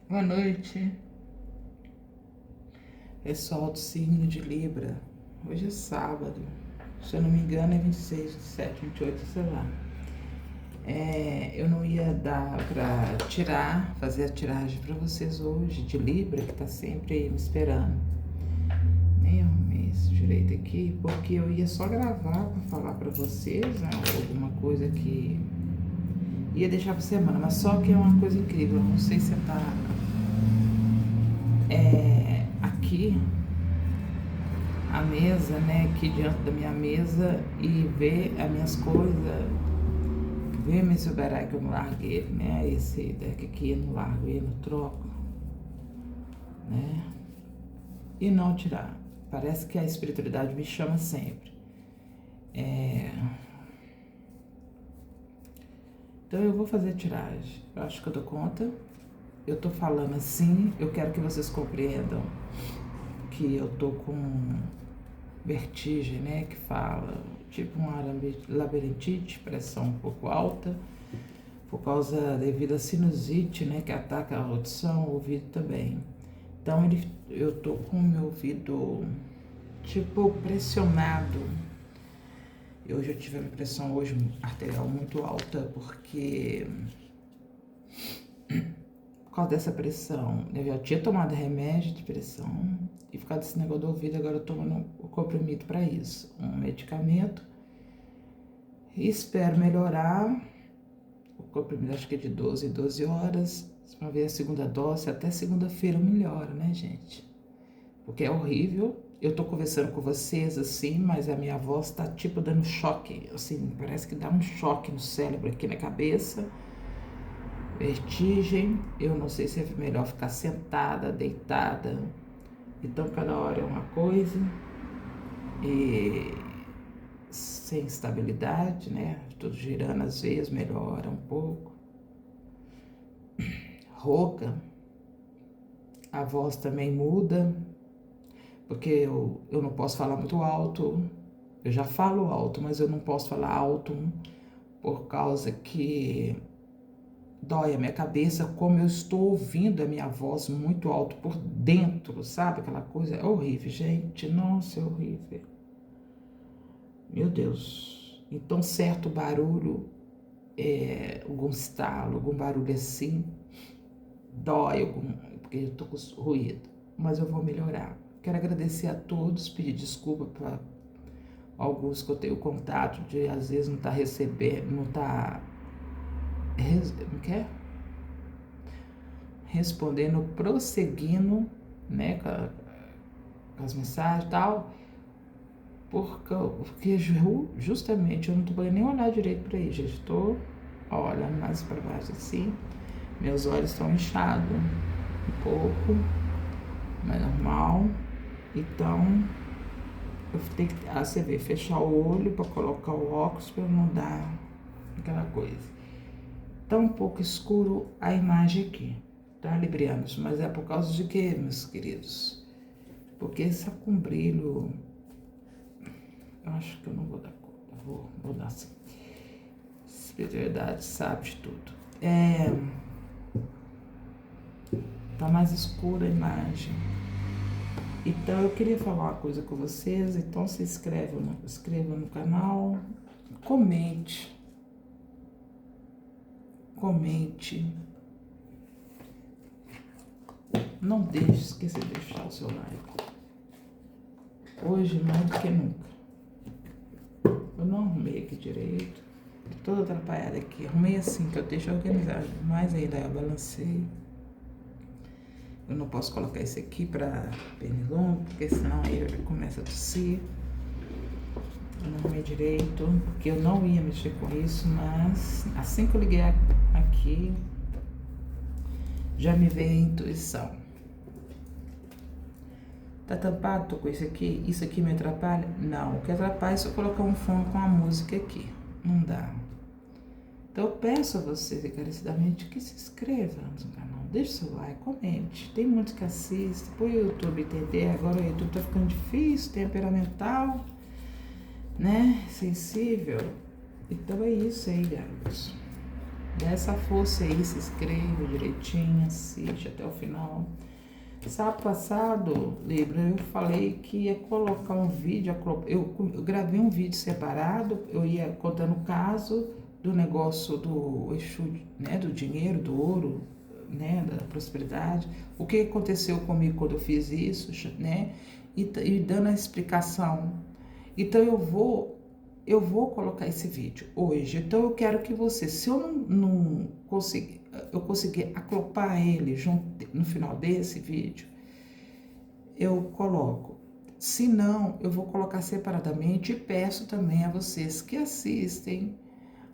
Boa noite, pessoal do signo de Libra. Hoje é sábado, se eu não me engano é 26, 27, 28, sei lá. Eu não ia dar pra fazer a tiragem pra vocês hoje de Libra, que tá sempre aí me esperando. Nem arrumei isso direito aqui, porque eu ia só gravar pra falar pra vocês, né, alguma coisa que ia deixar pra semana, mas só que é uma coisa incrível, eu não sei se tá aqui a mesa, né, aqui diante da minha mesa e ver as minhas coisas, ver esse baralho que eu não larguei, né, esse deck aqui eu não largo ele, não troco, né, e não tirar. Parece que a espiritualidade me chama sempre. Então eu vou fazer a tiragem, eu acho que eu dou conta. Eu tô falando assim, eu quero que vocês compreendam que eu tô com vertigem, né, que fala, tipo uma labirintite, pressão um pouco alta, por causa devido à sinusite, né, que ataca a audição, o ouvido também. Então eu tô com o meu ouvido tipo pressionado. Hoje eu tive a pressão hoje arterial muito alta porque por causa dessa pressão, eu já tinha tomado remédio de pressão e por causa desse negócio do ouvido, agora eu tô tomando o comprimido para isso, um medicamento. E espero melhorar. O comprimido acho que é de 12 em 12 horas. Pra ver a segunda dose, até segunda-feira melhora, né, gente? Porque é horrível. Eu tô conversando com vocês assim, mas a minha voz tá tipo dando choque, assim, parece que dá um choque no cérebro aqui na cabeça. Vertigem, eu não sei se é melhor ficar sentada, deitada. Então cada hora é uma coisa. E sem estabilidade, né? Tudo girando às vezes, melhora um pouco. Rouca, a voz também muda, porque eu não posso falar muito alto. Eu já falo alto, mas eu não posso falar alto por causa que dói a minha cabeça, como eu estou ouvindo a minha voz muito alto por dentro, sabe? Aquela coisa é horrível, gente. Nossa, é horrível. Meu Deus. Então, certo barulho, algum estalo, algum barulho assim, dói, porque eu tô com ruído. Mas eu vou melhorar. Quero agradecer a todos, pedir desculpa para alguns que eu tenho contato de às vezes não tá recebendo, não tá respondendo, prosseguindo, né, com as mensagens e tal, porque justamente eu não tô podendo nem olhar direito para isso, estou olhando mais para baixo assim, meus olhos estão inchados um pouco, mas normal. Então eu tenho que, você vê, fechar o olho para colocar o óculos para não dar aquela coisa. Tá um pouco escuro a imagem aqui, tá, librianos? Mas é por causa de quê, meus queridos? Porque está com brilho. Eu acho que eu não vou dar conta. Vou dar assim. Espiritualidade sabe de tudo. Tá mais escura a imagem. Então eu queria falar uma coisa com vocês. Então se inscreva no canal. Comente. Não deixe esquecer de deixar o seu like. Hoje mais do que nunca. Eu não arrumei aqui direito. Tô toda atrapalhada aqui. Arrumei assim, que eu deixo organizado. Mas ainda eu balancei. Eu não posso colocar esse aqui pra pernilongo, porque senão aí ele começa a tossir. Eu não arrumei direito, porque eu não ia mexer com isso, mas assim que eu liguei aqui, já me veio a intuição. Tá tampado? Tô com isso aqui. Isso aqui me atrapalha? Não. O que atrapalha é se eu colocar um fone com a música aqui. Não dá. Então eu peço a vocês encarecidamente que se inscrevam no canal. Deixe seu like, comente. Tem muitos que assistem. Põe o YouTube entender. Agora o YouTube tá ficando difícil, temperamental, né? Sensível. Então é isso aí, garotos. Dá essa força aí, se inscreva direitinho, assiste até o final. Sábado passado, Libra, eu falei que ia colocar um vídeo, eu gravei um vídeo separado, eu ia contando o caso do negócio do Exu, né, do dinheiro, do ouro, né, da prosperidade, o que aconteceu comigo quando eu fiz isso, né, e dando a explicação. Então eu vou colocar esse vídeo hoje. Então eu quero que você, se eu não conseguir, eu conseguir acoplar ele junto no final desse vídeo, eu coloco. Se não, eu vou colocar separadamente e peço também a vocês que assistem.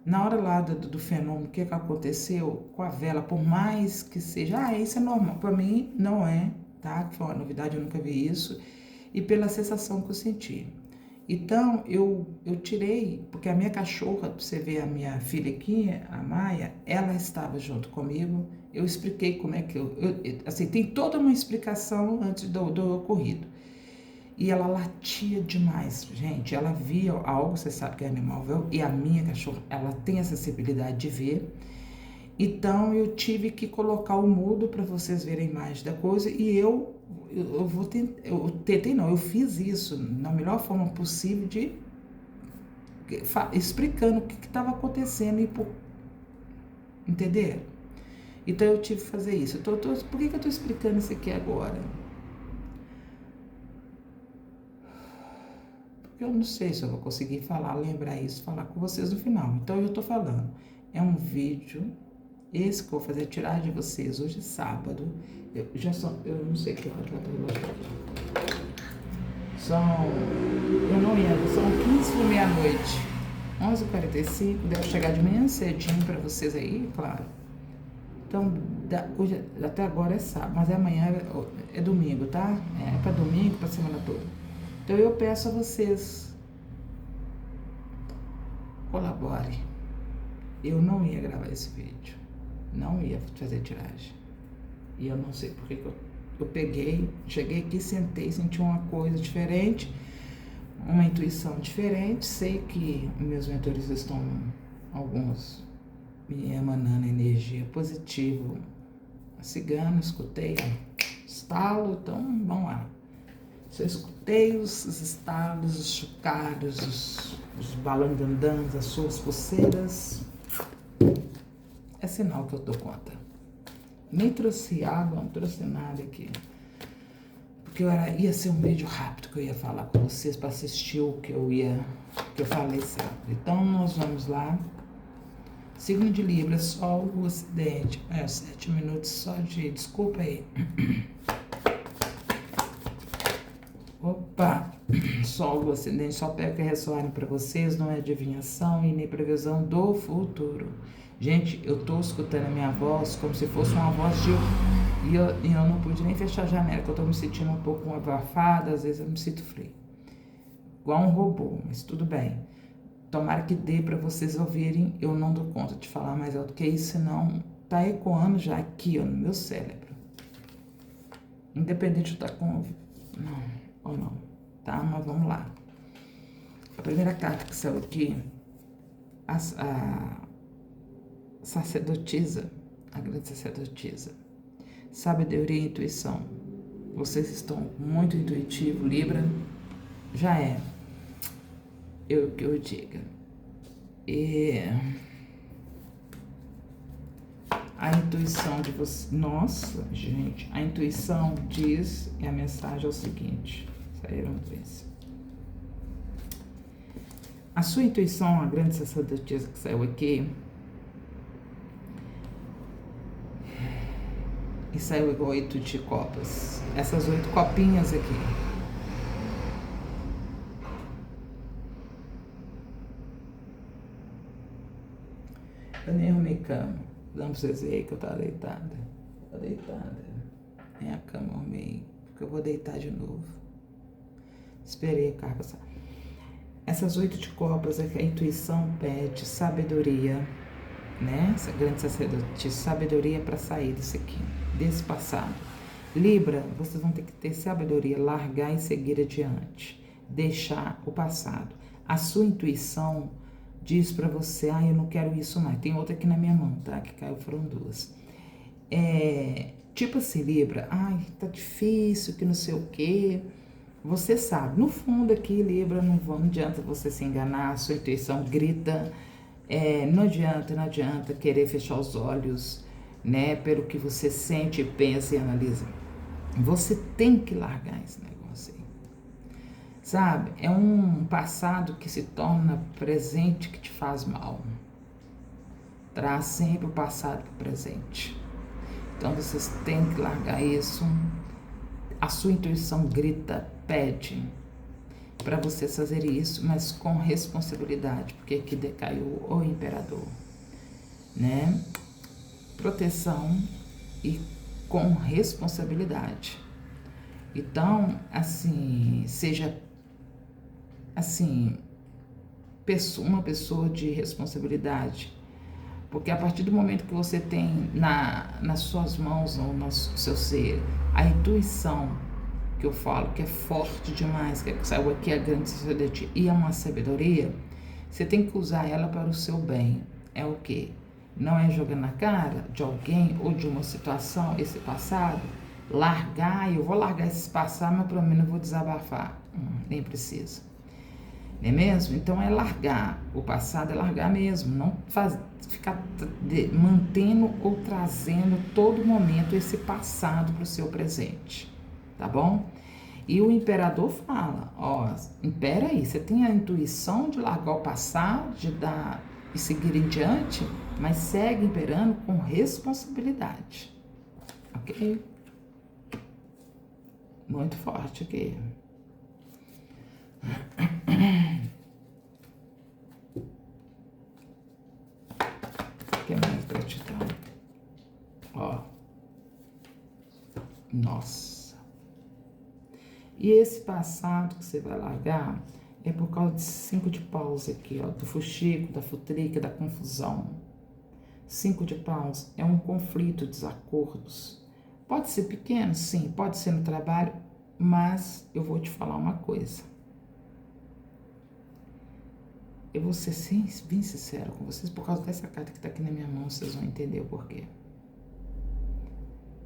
Na hora lá do fenômeno, o que aconteceu com a vela, por mais que seja, isso é normal, para mim não é, tá? Foi uma novidade, eu nunca vi isso, e pela sensação que eu senti. Então, eu tirei, porque a minha cachorra, você vê a minha filha aqui, a Maia, ela estava junto comigo, eu expliquei como é que assim, tem toda uma explicação antes do ocorrido. E ela latia demais, gente, ela via algo, você sabe que é animal, viu? E a minha cachorra, ela tem essa sensibilidade de ver. Então, eu tive que colocar o mudo para vocês verem mais da coisa, e eu fiz isso na melhor forma possível explicando o que estava acontecendo e entender? Então eu tive que fazer isso. Por que eu estou explicando isso aqui agora? Porque eu não sei se eu vou conseguir lembrar isso, falar com vocês no final. Então eu estou falando. É um vídeo, esse que eu vou fazer tirar de vocês hoje é sábado. Eu não sei que hora que eu não lembro, são 15 para meia-noite, 11h45, devo chegar de manhã cedinho para vocês aí, claro. Então, hoje, até agora é sábado, mas amanhã é domingo, tá? É para domingo, para semana toda. Então eu peço a vocês, colabore. Eu não ia gravar esse vídeo, não ia fazer tiragem. E eu não sei porque que eu peguei, cheguei aqui, sentei, senti uma coisa diferente, uma intuição diferente. Sei que meus mentores estão, alguns, me emanando energia positiva. Cigano, escutei, estalo, então vamos lá. Eu escutei os estalos, os chocalhos, os balandandantes, as suas pulseiras. É sinal que eu dou conta. Nem trouxe água, não trouxe nada aqui. Porque ia ser um vídeo rápido que eu ia falar com vocês para assistir o que eu falei certo. Então nós vamos lá. Signo de Libra, Sol, o Ocidente. 7 minutos só de... Desculpa aí. Opa! Sol, o Ocidente, só pego que ressoarem para vocês, não é adivinhação e nem previsão do futuro. Gente, eu tô escutando a minha voz como se fosse uma voz de... E eu não pude nem fechar a janela, porque eu tô me sentindo um pouco abafada, às vezes eu me sinto frio. Igual um robô, mas tudo bem. Tomara que dê para vocês ouvirem, eu não dou conta de falar mais alto que isso, senão tá ecoando já aqui, ó, no meu cérebro. Independente de eu estar com... Não, ou não, tá? Mas vamos lá. A primeira carta que saiu aqui, a sacerdotisa, a grande sacerdotisa. Sabedoria e intuição. Vocês estão muito intuitivos, Libra. Já é. Eu que eu diga. E a intuição de vocês. Nossa, gente. A intuição diz, e a mensagem é o seguinte. Saíram três. A sua intuição, a grande sacerdotisa que saiu aqui. E saiu igual 8 de copas. Essas 8 copinhas aqui. Eu nem arrumei cama. Dá pra vocês verem que eu tava deitada. Tô deitada. Nem a cama eu arrumei. Porque eu vou deitar de novo. Esperei a carta passar. Essas 8 de copas é que a intuição pede sabedoria, né? Essa grande sacerdotisa, sabedoria para sair disso aqui, desse passado. Libra, vocês vão ter que ter sabedoria, largar e seguir adiante, deixar o passado. A sua intuição diz pra você, eu não quero isso mais. Tem outra aqui na minha mão, tá? Que caiu, foram duas. Tipo assim, Libra, tá difícil, que não sei o quê. Você sabe, no fundo aqui, Libra, não adianta você se enganar, a sua intuição grita. Não adianta querer fechar os olhos, né, pelo que você sente, pensa e analisa. Você tem que largar esse negócio aí. Sabe? É um passado que se torna presente que te faz mal. Traz sempre o passado para o presente. Então vocês têm que largar isso. A sua intuição grita, pede para vocês fazerem isso, mas com responsabilidade, porque aqui decaiu o imperador, né? Proteção e com responsabilidade. Então, assim, seja assim, uma pessoa de responsabilidade. Porque a partir do momento que você tem nas suas mãos ou no seu ser a intuição, que eu falo que é forte demais, que saiu aqui a grande sabedoria e é uma sabedoria, você tem que usar ela para o seu bem. É o quê? Não é jogar na cara de alguém ou de uma situação, esse passado, eu vou largar esse passado, mas pelo menos eu vou desabafar. Nem precisa. Não é mesmo? Então é largar. O passado é largar mesmo. Não ficar mantendo ou trazendo todo momento esse passado para o seu presente. Tá bom? E o imperador fala, impera aí, você tem a intuição de largar o passado, de dar e seguir em diante, mas segue imperando com responsabilidade. Ok? Muito forte aqui. O que mais gratidão? Nossa. E esse passado que você vai largar é por causa de 5 de paus aqui, do fuxico, da futrica, da confusão. 5 de paus é um conflito, desacordos. Pode ser pequeno, sim, pode ser no trabalho, mas eu vou te falar uma coisa. Eu vou ser bem sincero com vocês, por causa dessa carta que está aqui na minha mão, vocês vão entender o porquê.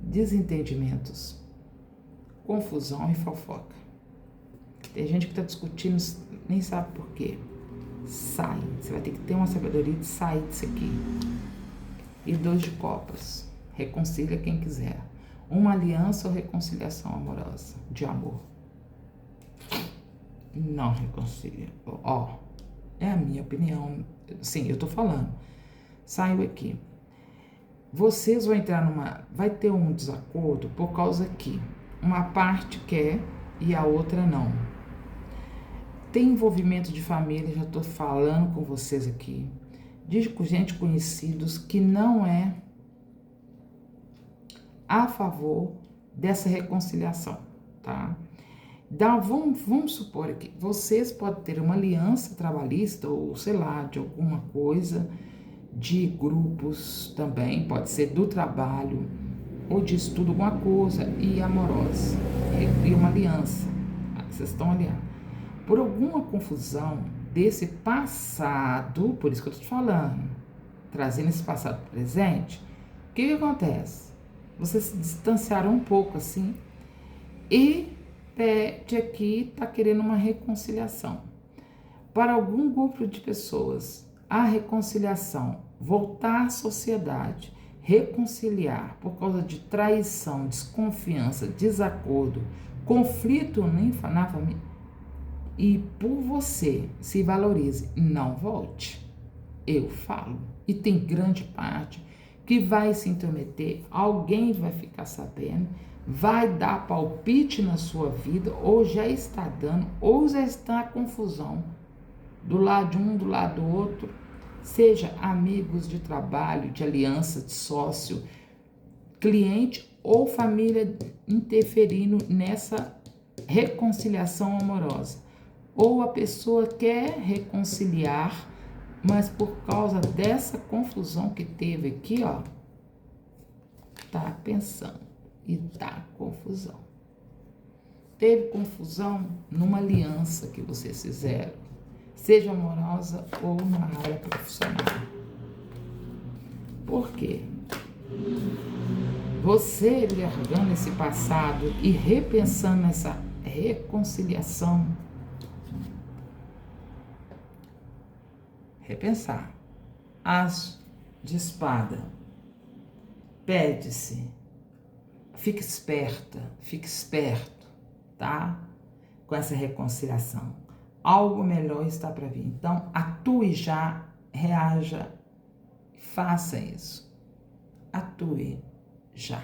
Desentendimentos, confusão e fofoca. Tem gente que está discutindo, nem sabe por quê. Sai, você vai ter que ter uma sabedoria de sair disso aqui. E 2 de copas, reconcilia quem quiser. Uma aliança ou reconciliação amorosa, de amor. Não reconcilia. É a minha opinião. Sim, eu tô falando. Saiu aqui. Vocês vão entrar vai ter um desacordo por causa que uma parte quer e a outra não. Tem envolvimento de família, já tô falando com vocês aqui. De gente conhecidos que não é a favor dessa reconciliação, tá? Vamos supor aqui, vocês podem ter uma aliança trabalhista ou, sei lá, de alguma coisa, de grupos também, pode ser do trabalho ou de estudo, alguma coisa, e amorosa, e uma aliança, vocês estão aliando. Por alguma confusão desse passado, por isso que eu tô te falando, trazendo esse passado para o presente, o que acontece? Vocês se distanciaram um pouco assim e pede aqui, tá querendo uma reconciliação. Para algum grupo de pessoas, a reconciliação, voltar à sociedade, reconciliar por causa de traição, desconfiança, desacordo, conflito na família, e por você se valorize, não volte. Eu falo. E tem grande parte que vai se intrometer, alguém vai ficar sabendo, vai dar palpite na sua vida, ou já está dando, ou já está a confusão do lado de um, do lado do outro, seja amigos de trabalho, de aliança, de sócio, cliente ou família interferindo nessa reconciliação amorosa. Ou a pessoa quer reconciliar, mas por causa dessa confusão que teve aqui, tá pensando e tá confusão. Teve confusão numa aliança que vocês fizeram. seja amorosa ou na área profissional. Por quê? Você largando esse passado e repensando essa reconciliação, repensar, as de espada, pede-se, fique esperto, tá? Com essa reconciliação. Algo melhor está para vir. Então, atue já, reaja, faça isso. Atue já.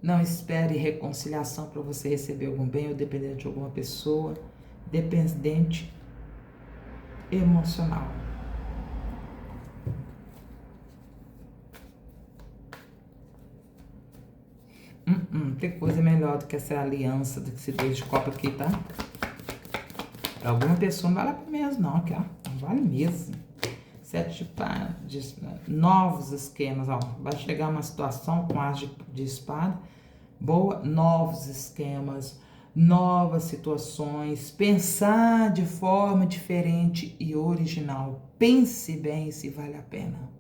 Não espere reconciliação para você receber algum bem ou dependente de alguma pessoa, dependente emocional. Tem coisa melhor do que essa aliança, do que esse 2 de copa aqui, tá? Pra alguma pessoa não vale mesmo, não, aqui, ó. Não vale mesmo. 7 de novos esquemas, ó. Vai chegar uma situação com as de espada, boa, novos esquemas, novas situações, pensar de forma diferente e original. Pense bem se vale a pena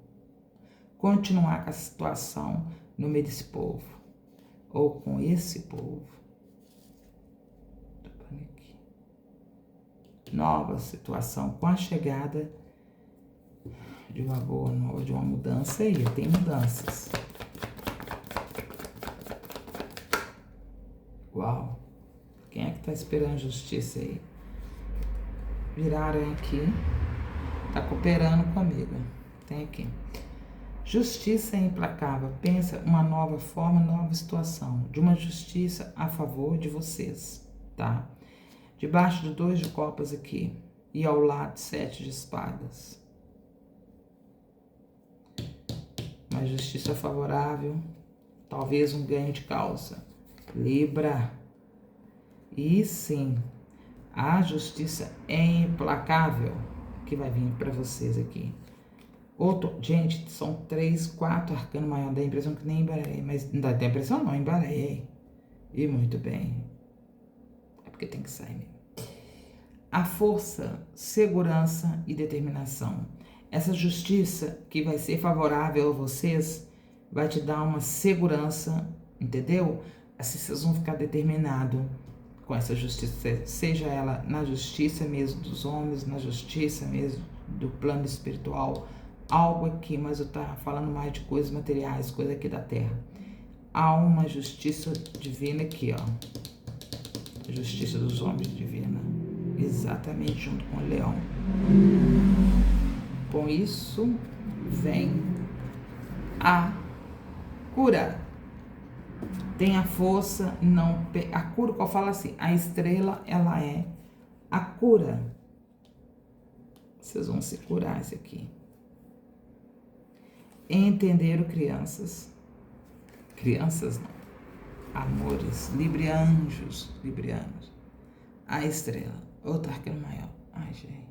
continuar com a situação no meio desse povo. Ou com esse povo. Nova situação com a chegada de uma boa nova, de uma mudança aí. Tem mudanças. Uau! Quem é que tá esperando justiça aí? Viraram aqui. Tá cooperando comigo. Tem aqui. Justiça é implacável, pensa uma nova forma, nova situação, de uma justiça a favor de vocês, tá? Debaixo de 2 de copas aqui, e ao lado 7 de espadas. Uma justiça favorável, talvez um ganho de causa. Libra. E sim, a justiça é implacável que vai vir para vocês aqui. Gente, são 3, 4 arcanos maior, dá a impressão que nem embaralhei, mas não dá a impressão não, embaralhei. E muito bem. É porque tem que sair mesmo. A força, segurança e determinação. Essa justiça que vai ser favorável a vocês, vai te dar uma segurança, entendeu? Assim vocês vão ficar determinados com essa justiça, seja ela na justiça mesmo dos homens, na justiça mesmo do plano espiritual, algo aqui, mas eu tava falando mais de coisas materiais, coisa aqui da terra. Há uma justiça divina aqui, ó. Justiça dos homens divina. Exatamente junto com o leão. Com isso vem a cura. Tem a força, não... A cura, que eu falo assim, a estrela, ela é a cura. Vocês vão se curar isso aqui. Entenderam, crianças? Crianças não. Amores, librianos. A estrela, outro arcano maior. Ai, gente.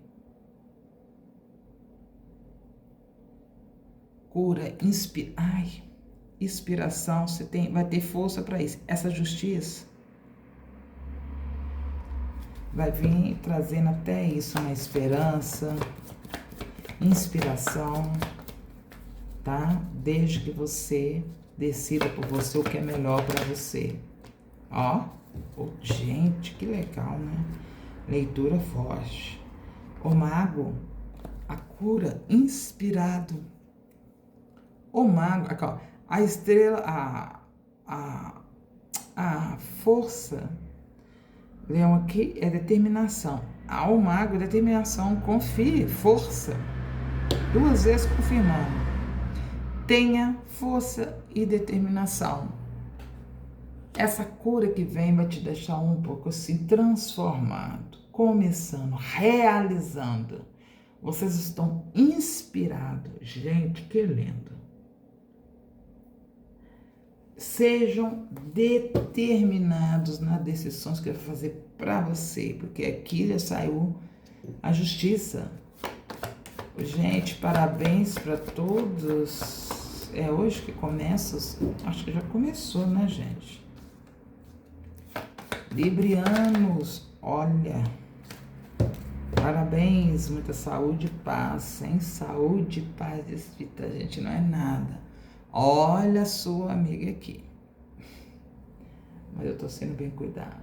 Cura, inspiração, você vai ter força para isso. Essa justiça vai vir trazendo até isso, uma esperança, inspiração, tá? Desde que você decida por você o que é melhor para você. Ó, gente, que legal, né? Leitura forte. O mago, a cura, inspirado. O mago, aqui, ó, a estrela, a força, leão aqui é determinação. O mago é determinação, confie, força. 2 vezes confirmando. Tenha força e determinação. Essa cura que vem vai te deixar um pouco assim transformado, começando, realizando. Vocês estão inspirados. Gente, que lindo. Sejam determinados nas decisões que eu vou fazer para você, porque aqui já saiu a justiça. Gente, parabéns para todos. É hoje que começa? Acho que já começou, né, gente? Librianos, olha, Parabéns, muita saúde e paz. Sem saúde e paz, espírita, gente, não é nada. Olha a sua amiga aqui. Mas eu tô sendo bem cuidada.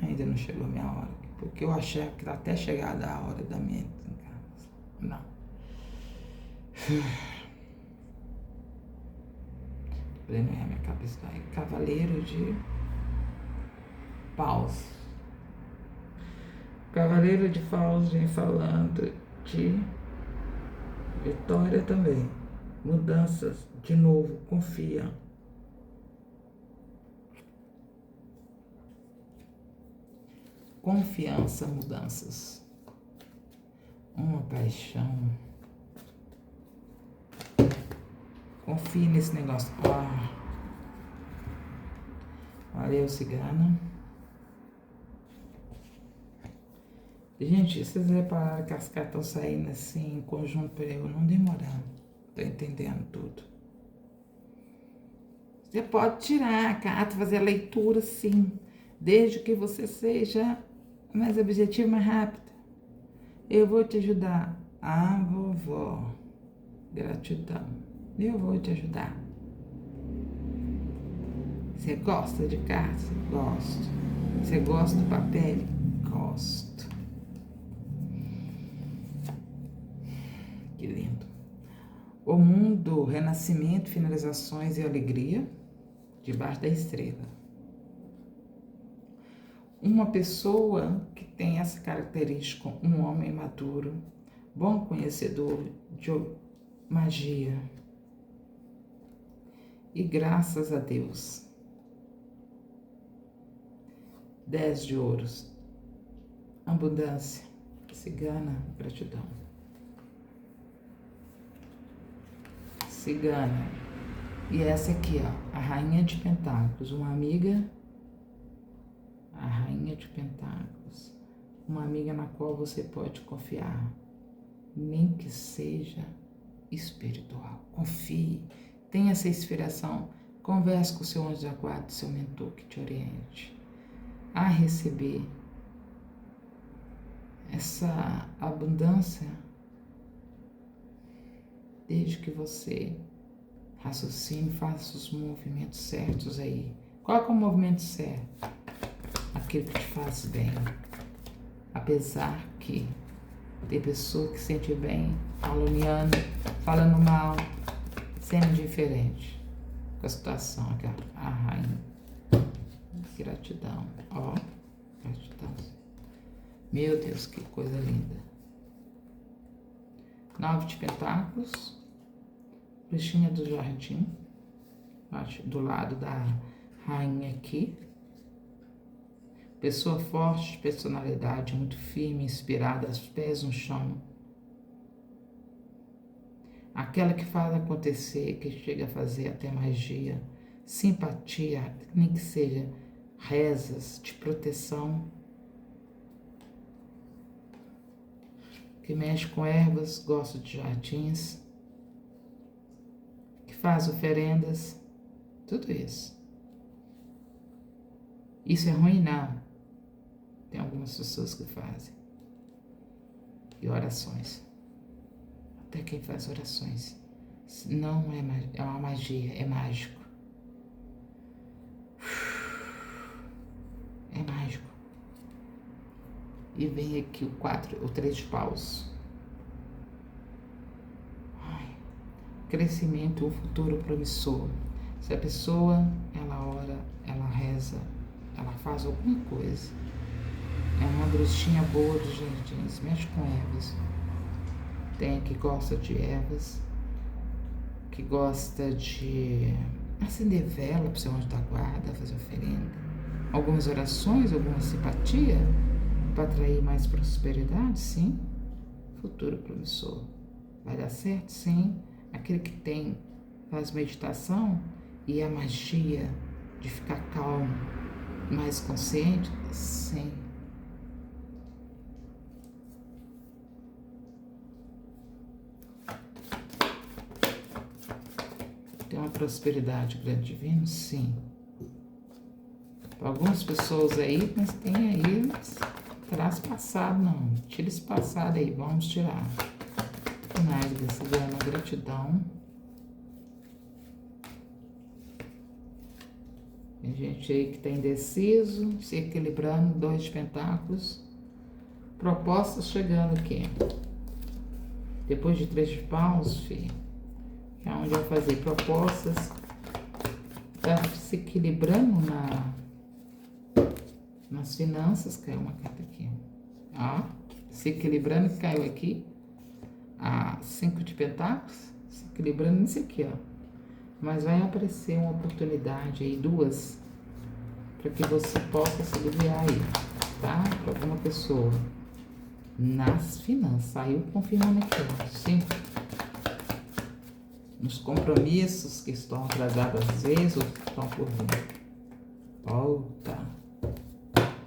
Ainda não chegou a minha hora. Porque eu achei que tá até chegada a hora da minha encarnação. Não. Pleno é minha cabeça. Aí, Cavaleiro de Paus. Cavaleiro de Paus vem falando de vitória também. Mudanças. De novo, confia. Confiança, mudanças. Uma paixão. Confie nesse negócio. Valeu, cigana. Gente, vocês repararam que as cartas estão saindo assim em conjunto para eu não demorar. Tô entendendo tudo. Você pode tirar a carta, fazer a leitura, sim. Desde que você seja mais objetivo, mais rápido. Eu vou te ajudar. Ah, vovó. Gratidão. Eu vou te ajudar. Você gosta de cartas? Gosto. Você gosta do papel? Gosto. Que lindo. O mundo, renascimento, finalizações e alegria, debaixo da estrela. Uma pessoa que tem essa característica, um homem maduro, bom conhecedor de magia. E graças a Deus. 10 de ouros. Abundância. Cigana, gratidão. Cigana. E essa aqui, ó, a Rainha de Pentáculos, uma amiga, a Rainha de Pentáculos, uma amiga na qual você pode confiar, nem que seja espiritual. Confie, tenha essa inspiração, converse com o seu anjo da guarda, seu mentor que te oriente a receber essa abundância, desde que você raciocine, faça os movimentos certos aí. Qual é o movimento certo? Aquilo que te faz bem. Apesar que tem pessoa que se sente bem, caluniando, falando mal, sendo indiferente com a situação. Aqui, ó, a rainha. Gratidão. Ó, gratidão. Meu Deus, que coisa linda. 9 de pentáculos. Bruxinha do jardim. Do lado da rainha aqui. Pessoa forte, personalidade, muito firme, inspirada, aos pés no chão. Aquela que faz acontecer, que chega a fazer até magia, simpatia, nem que seja rezas de proteção, que mexe com ervas, gosta de jardins, que faz oferendas, tudo isso. Isso é ruim? Não. Tem algumas pessoas que fazem. E orações. Até quem faz orações. Não é uma magia, é mágico. É mágico. E vem aqui o 3 de paus. Crescimento, um futuro promissor. Se a pessoa, ela ora, ela reza, ela faz alguma coisa, é uma bruxinha boa dos jardins, mexe com ervas. Tem que gosta de ervas, que gosta de acender vela para o seu anjo da guarda, fazer oferenda, algumas orações, alguma simpatia, para atrair mais prosperidade, sim. Futuro promissor. Vai dar certo, sim. Aquele que faz meditação e a magia de ficar calmo, mais consciente, sim. Tem uma prosperidade grande divino, sim. Para algumas pessoas aí, mas tem aí traz passado, não. Tira esse passado aí, vamos tirar. Finais desse ano, gratidão. Tem gente aí que tá indeciso, se equilibrando, 2 de pentáculos. Propostas chegando aqui. Depois de 3 de paus, filho. É onde vai fazer propostas. Tá se equilibrando nas finanças. Caiu uma carta aqui. Ó, se equilibrando, caiu aqui. A 5 de pentáculos. Se equilibrando nisso aqui, ó. Mas vai aparecer uma oportunidade aí, 2, para que você possa se aliviar aí, tá? Para alguma pessoa. Nas finanças. Saiu confirmando aqui, ó. 5. Nos compromissos que estão atrasados às vezes ou que estão por vir. Volta.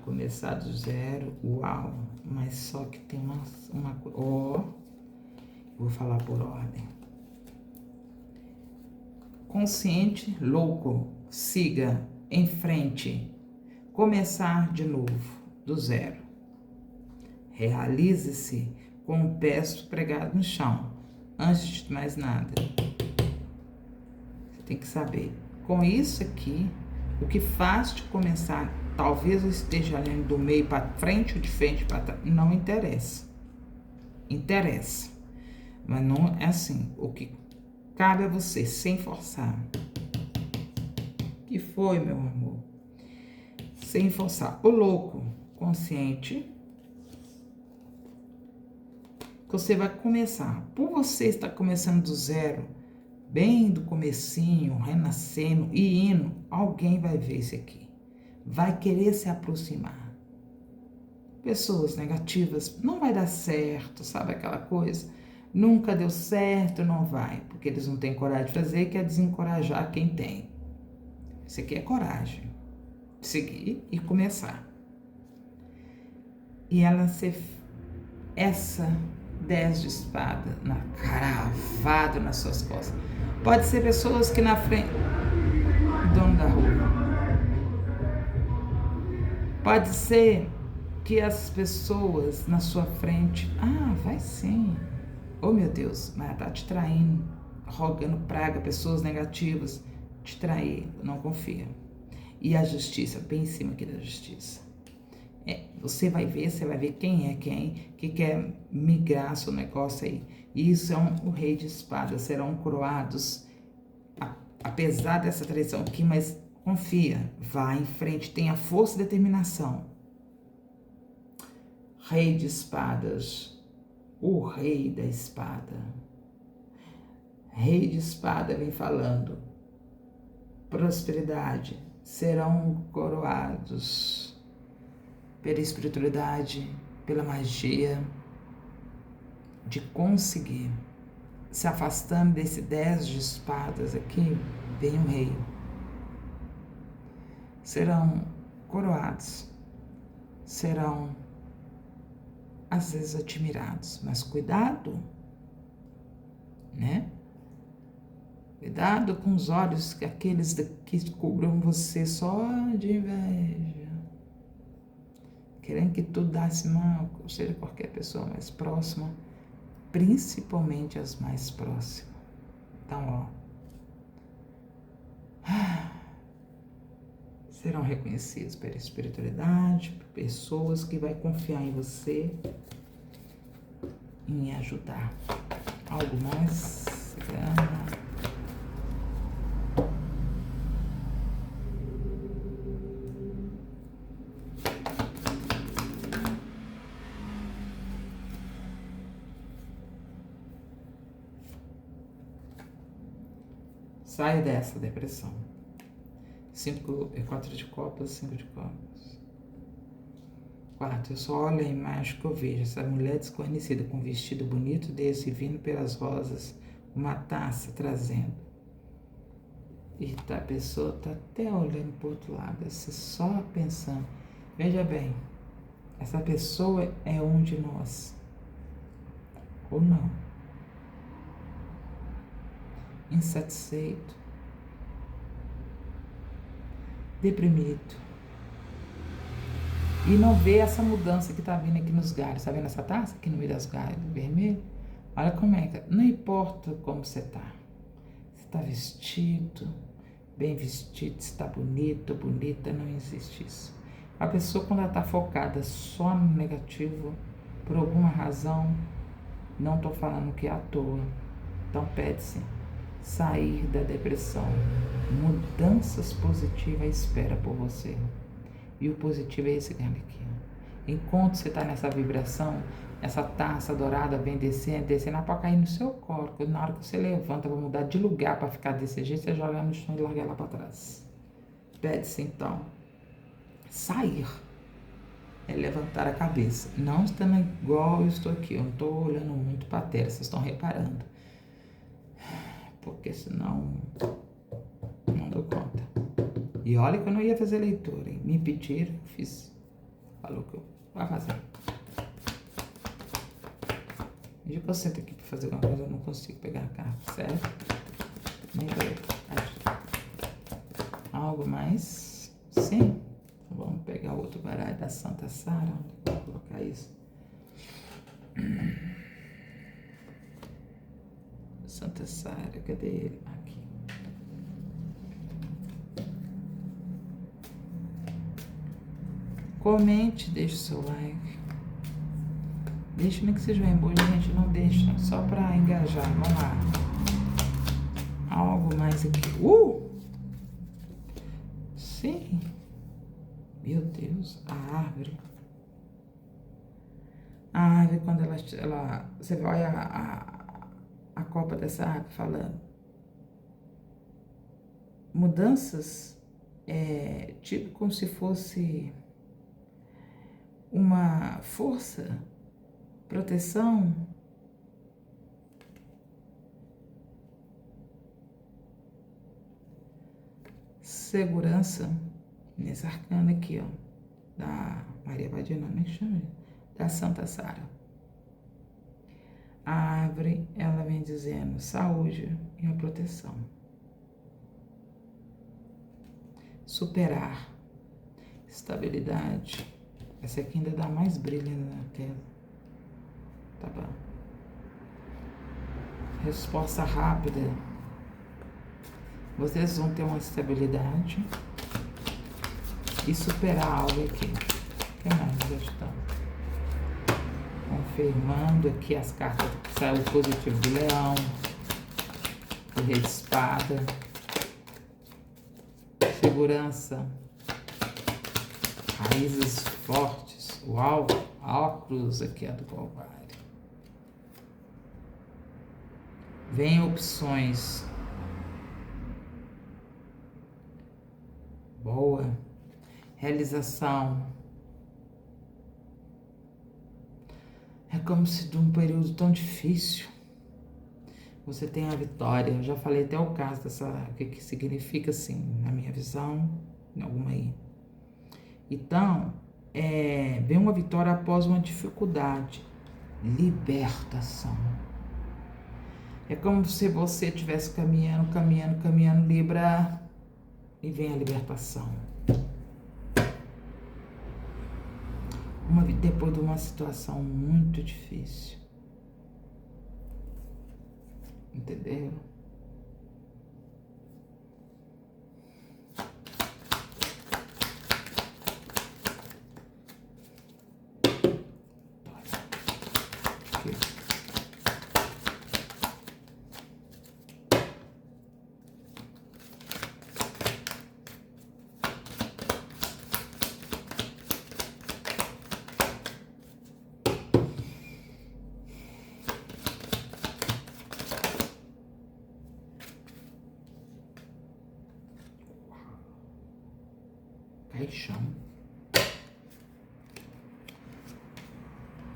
Começar do zero. Uau. Mas só que tem uma ó. Vou falar por ordem. Consciente, louco. Siga em frente. Começar de novo, do zero. Realize-se com o pé pregado no chão. Antes de mais nada. Você tem que saber. Com isso aqui, o que faz te começar, talvez eu esteja olhando do meio para frente ou de frente para trás, não interessa. Interessa. Mas não é assim. O que cabe a você, sem forçar. O que foi, meu amor? Sem forçar. O louco, consciente, que você vai começar. Por você estar começando do zero, bem do comecinho, renascendo e indo, alguém vai ver isso aqui. Vai querer se aproximar. Pessoas negativas, não vai dar certo, sabe aquela coisa? Nunca deu certo, não vai, porque eles não têm coragem de fazer, quer desencorajar quem tem. Isso aqui é coragem. Seguir e começar. E ela essa 10 de espada cravado nas suas costas. Pode ser pessoas que na frente, dono da rua. Pode ser que as pessoas na sua frente, vai sim. Oh, meu Deus, mas tá te traindo, rogando praga, pessoas negativas, te trair, não confia. E a justiça, bem em cima aqui da justiça. Você vai ver quem é quem que quer migrar seu negócio aí. E isso é o rei de espadas, serão coroados, apesar dessa traição aqui, mas confia, vá em frente, tenha força e determinação. Rei de espadas, o rei da espada. Rei de espada vem falando, prosperidade, serão coroados pela espiritualidade, pela magia, de conseguir, se afastando desse 10 de espadas aqui, vem o rei. Serão coroados, serão às vezes admirados, mas cuidado, né? Cuidado com os olhos que aqueles que cobram você só de inveja. Querendo que tudo desse mal, ou seja, qualquer pessoa mais próxima, principalmente as mais próximas. Então, serão reconhecidos pela espiritualidade, por pessoas que vão confiar em você, em ajudar. Algo mais? Sai dessa depressão. 4 de copas, 5 de copas. 4. Eu só olho a imagem que eu vejo. Essa mulher desconhecida com um vestido bonito desse vindo pelas rosas, uma taça trazendo. E a pessoa tá até olhando pro outro lado, você só pensando. Veja bem, essa pessoa é um de nós. Ou não. Insatisfeito, deprimido, E não vê essa mudança que tá vindo aqui nos galhos. Tá vendo essa taça aqui no meio das galhos, vermelho? Olha como é que... Não importa como você tá. Você tá vestido, bem vestido, se tá bonito, bonita, não existe isso. A pessoa, quando ela tá focada só no negativo, por alguma razão, não tô falando que é à toa. Então pede-se sair da depressão. Mudanças positivas espera por você. E o positivo é esse galho aqui. Enquanto você está nessa vibração, essa taça dourada vem descendo, ela pode cair no seu colo. Na hora que você levanta para mudar de lugar para ficar desse jeito, você joga no chão e larga ela para trás. Pede-se então sair. É levantar a cabeça. Não estando igual eu estou aqui. Eu não estou olhando muito para a tela, vocês estão reparando. Porque senão não dou conta. E olha que eu não ia fazer leitura, hein? Me pediram, eu fiz. Falou que eu vou fazer. No dia que eu sento aqui pra fazer alguma coisa, eu não consigo pegar a carta, certo? Nem pra algo mais? Sim. Então vamos pegar outro baralho da Santa Sara. Onde eu vou colocar isso? Santa Sara, cadê ele? Aqui. Comente, deixe o seu like. Deixa nem que seja um emoji, a gente não deixa, só pra engajar. Vamos lá. Algo mais aqui. Sim. Meu Deus, a árvore. A árvore, quando ela você olha a copa dessa árvore falando. Mudanças, tipo como se fosse uma força, proteção. Segurança, nesse arcano aqui, ó, da Maria Vadina, nem chama, da Santa Sara. A árvore, ela vem dizendo saúde e a proteção. Superar, estabilidade. Essa aqui ainda dá mais brilho na tela. Tá bom. Resposta rápida. Vocês vão ter uma estabilidade e superar algo aqui. O que mais nós estamos? Confirmando aqui as cartas. Saiu o positivo do leão, o rei de espada, segurança, raízes fortes, o óculos aqui é do Calvário. Vem opções. Boa. Realização. É como se de um período tão difícil você tem a vitória. Eu já falei até o caso dessa, o que significa assim, na minha visão, em alguma aí. Então, vem uma vitória após uma dificuldade. Libertação. É como se você estivesse caminhando, Libra, e vem a libertação. Depois de uma situação muito difícil. Entendeu?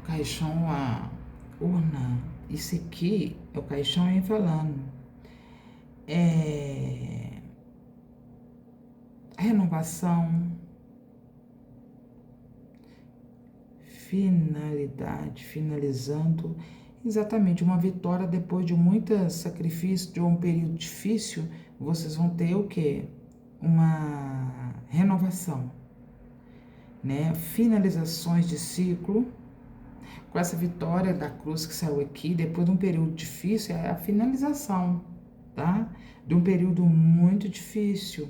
Caixão, a urna, isso aqui é o caixão vem falando. Renovação, finalidade, finalizando, exatamente uma vitória depois de muito sacrifício, de um período difícil, vocês vão ter o quê? Uma renovação. né? Finalizações de ciclo. Com essa vitória da cruz que saiu aqui, depois de um período difícil, é a finalização, tá? De um período muito difícil.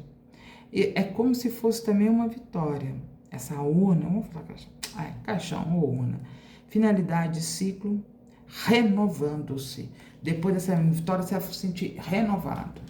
E é como se fosse também uma vitória. Essa urna, vamos falar caixão, caixão ou urna. Finalidade de ciclo, renovando-se. Depois dessa vitória, você vai se sentir renovado.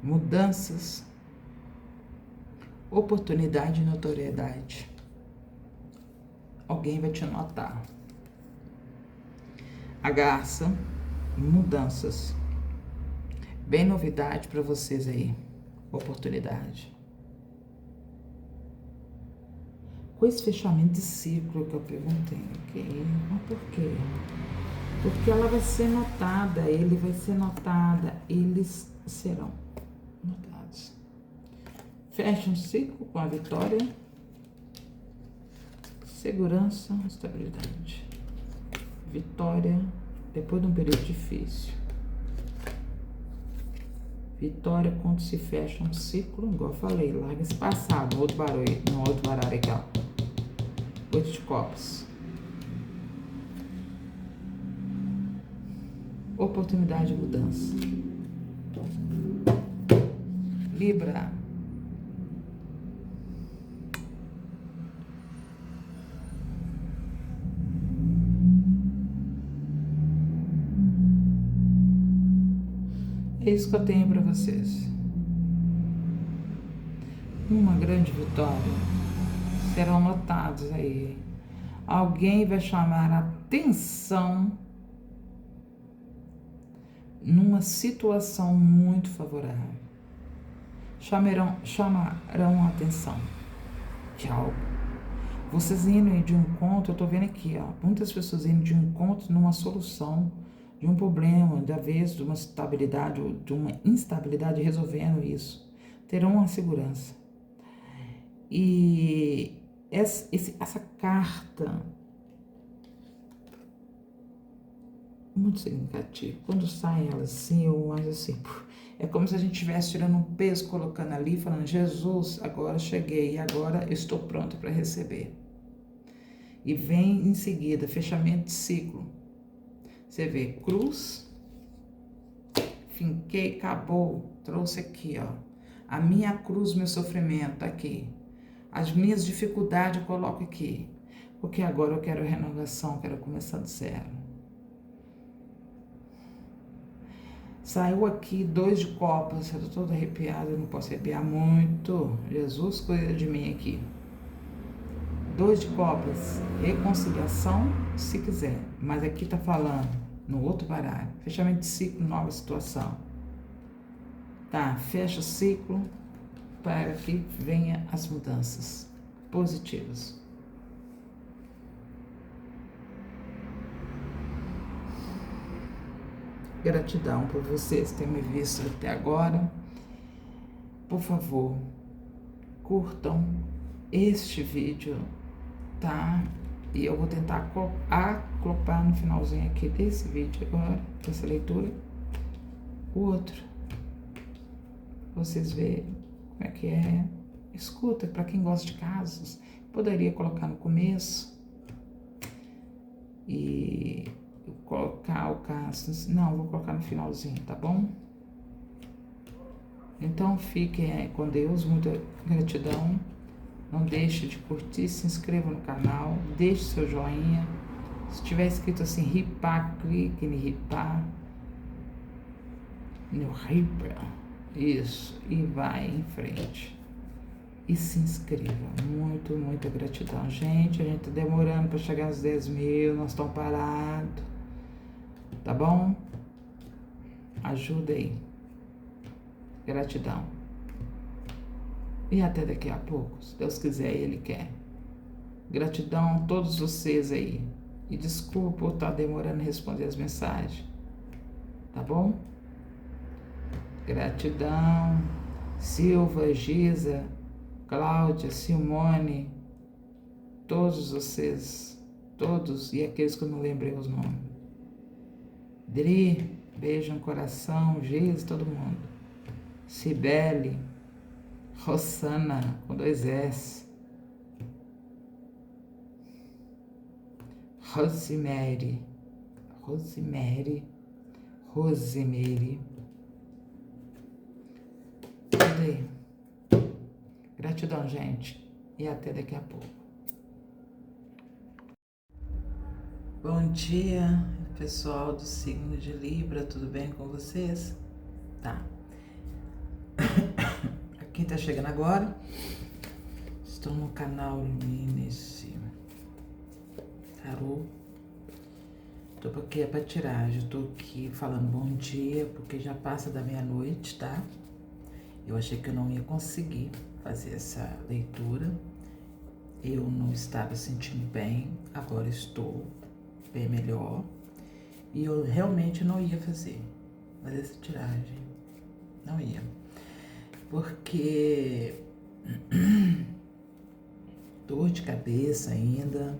Mudanças, oportunidade e notoriedade. Alguém vai te notar. A garça, mudanças. Bem novidade para vocês aí. Oportunidade. Com esse fechamento de ciclo que eu perguntei, ok? Mas por quê? Porque ela vai ser notada, ele vai ser notada, eles serão notados. Fecha um ciclo com a vitória, segurança, estabilidade. Vitória depois de um período difícil. Vitória quando se fecha um ciclo, igual eu falei, larga esse passado, no outro baralho aqui, ó. 8 de copas. Oportunidade de mudança. Libra. É isso que eu tenho para vocês. Uma grande vitória. Serão notados aí. Alguém vai chamar a atenção numa situação muito favorável. Chamarão a atenção de algo. Vocês indo de um encontro, eu tô vendo aqui, ó, muitas pessoas indo de um encontro numa solução de um problema, da vez de uma estabilidade ou de uma instabilidade, resolvendo isso. Terão uma segurança. E essa carta muito significativa. Quando sai ela assim, eu acho assim, é como se a gente estivesse tirando um peso, colocando ali, falando, Jesus, agora cheguei e agora eu estou pronto para receber. E vem em seguida, fechamento de ciclo. Você vê, cruz, finquei, acabou, trouxe aqui, ó. A minha cruz, meu sofrimento, aqui. As minhas dificuldades eu coloco aqui. Porque agora eu quero renovação, quero começar do zero. Saiu aqui 2 de copas, eu tô toda arrepiada, eu não posso arrepiar muito. Jesus, cuida de mim aqui. 2 de copas, reconciliação, se quiser. Mas aqui tá falando, no outro baralho, fechamento de ciclo, nova situação. Tá, fecha o ciclo para que venha as mudanças positivas. Gratidão por vocês terem me visto até agora. Por favor, curtam este vídeo, tá? E eu vou tentar acoplar no finalzinho aqui desse vídeo agora, dessa leitura, o outro. Vocês verem como é que é. Escuta, para quem gosta de casos, poderia colocar no começo e colocar o caso. Não, vou colocar no finalzinho, tá bom? Então fiquem com Deus, muita gratidão. Não deixe de curtir, se inscreva no canal, deixe seu joinha. Se tiver escrito assim, ripar, clique em ripar. No ripa. Isso. E vai em frente. E se inscreva. Muita gratidão. Gente, a gente tá demorando para chegar nos 10 mil, nós estamos parados. Tá bom? Ajuda aí. Gratidão. E até daqui a pouco, se Deus quiser e Ele quer. Gratidão a todos vocês aí. E desculpa por estar demorando a responder as mensagens. Tá bom? Gratidão. Silva, Giza, Cláudia, Simone, todos vocês, todos, e aqueles que eu não lembrei os nomes. Dri, beijo no coração, Giza, todo mundo. Cibele, Rossana, com 2 S. Rosemary. Tudo aí. Gratidão, gente. E até daqui a pouco. Bom dia, pessoal do signo de Libra. Tudo bem com vocês? Tá. Quem tá chegando agora, estou no canal Luminense Tarô. Tô aqui pra tiragem. Eu tô aqui falando bom dia, porque já passa da meia-noite, tá? Eu achei que eu não ia conseguir fazer essa leitura. Eu não estava sentindo bem, agora estou bem melhor. E eu realmente não ia fazer essa tiragem. Não ia. Porque dor de cabeça ainda.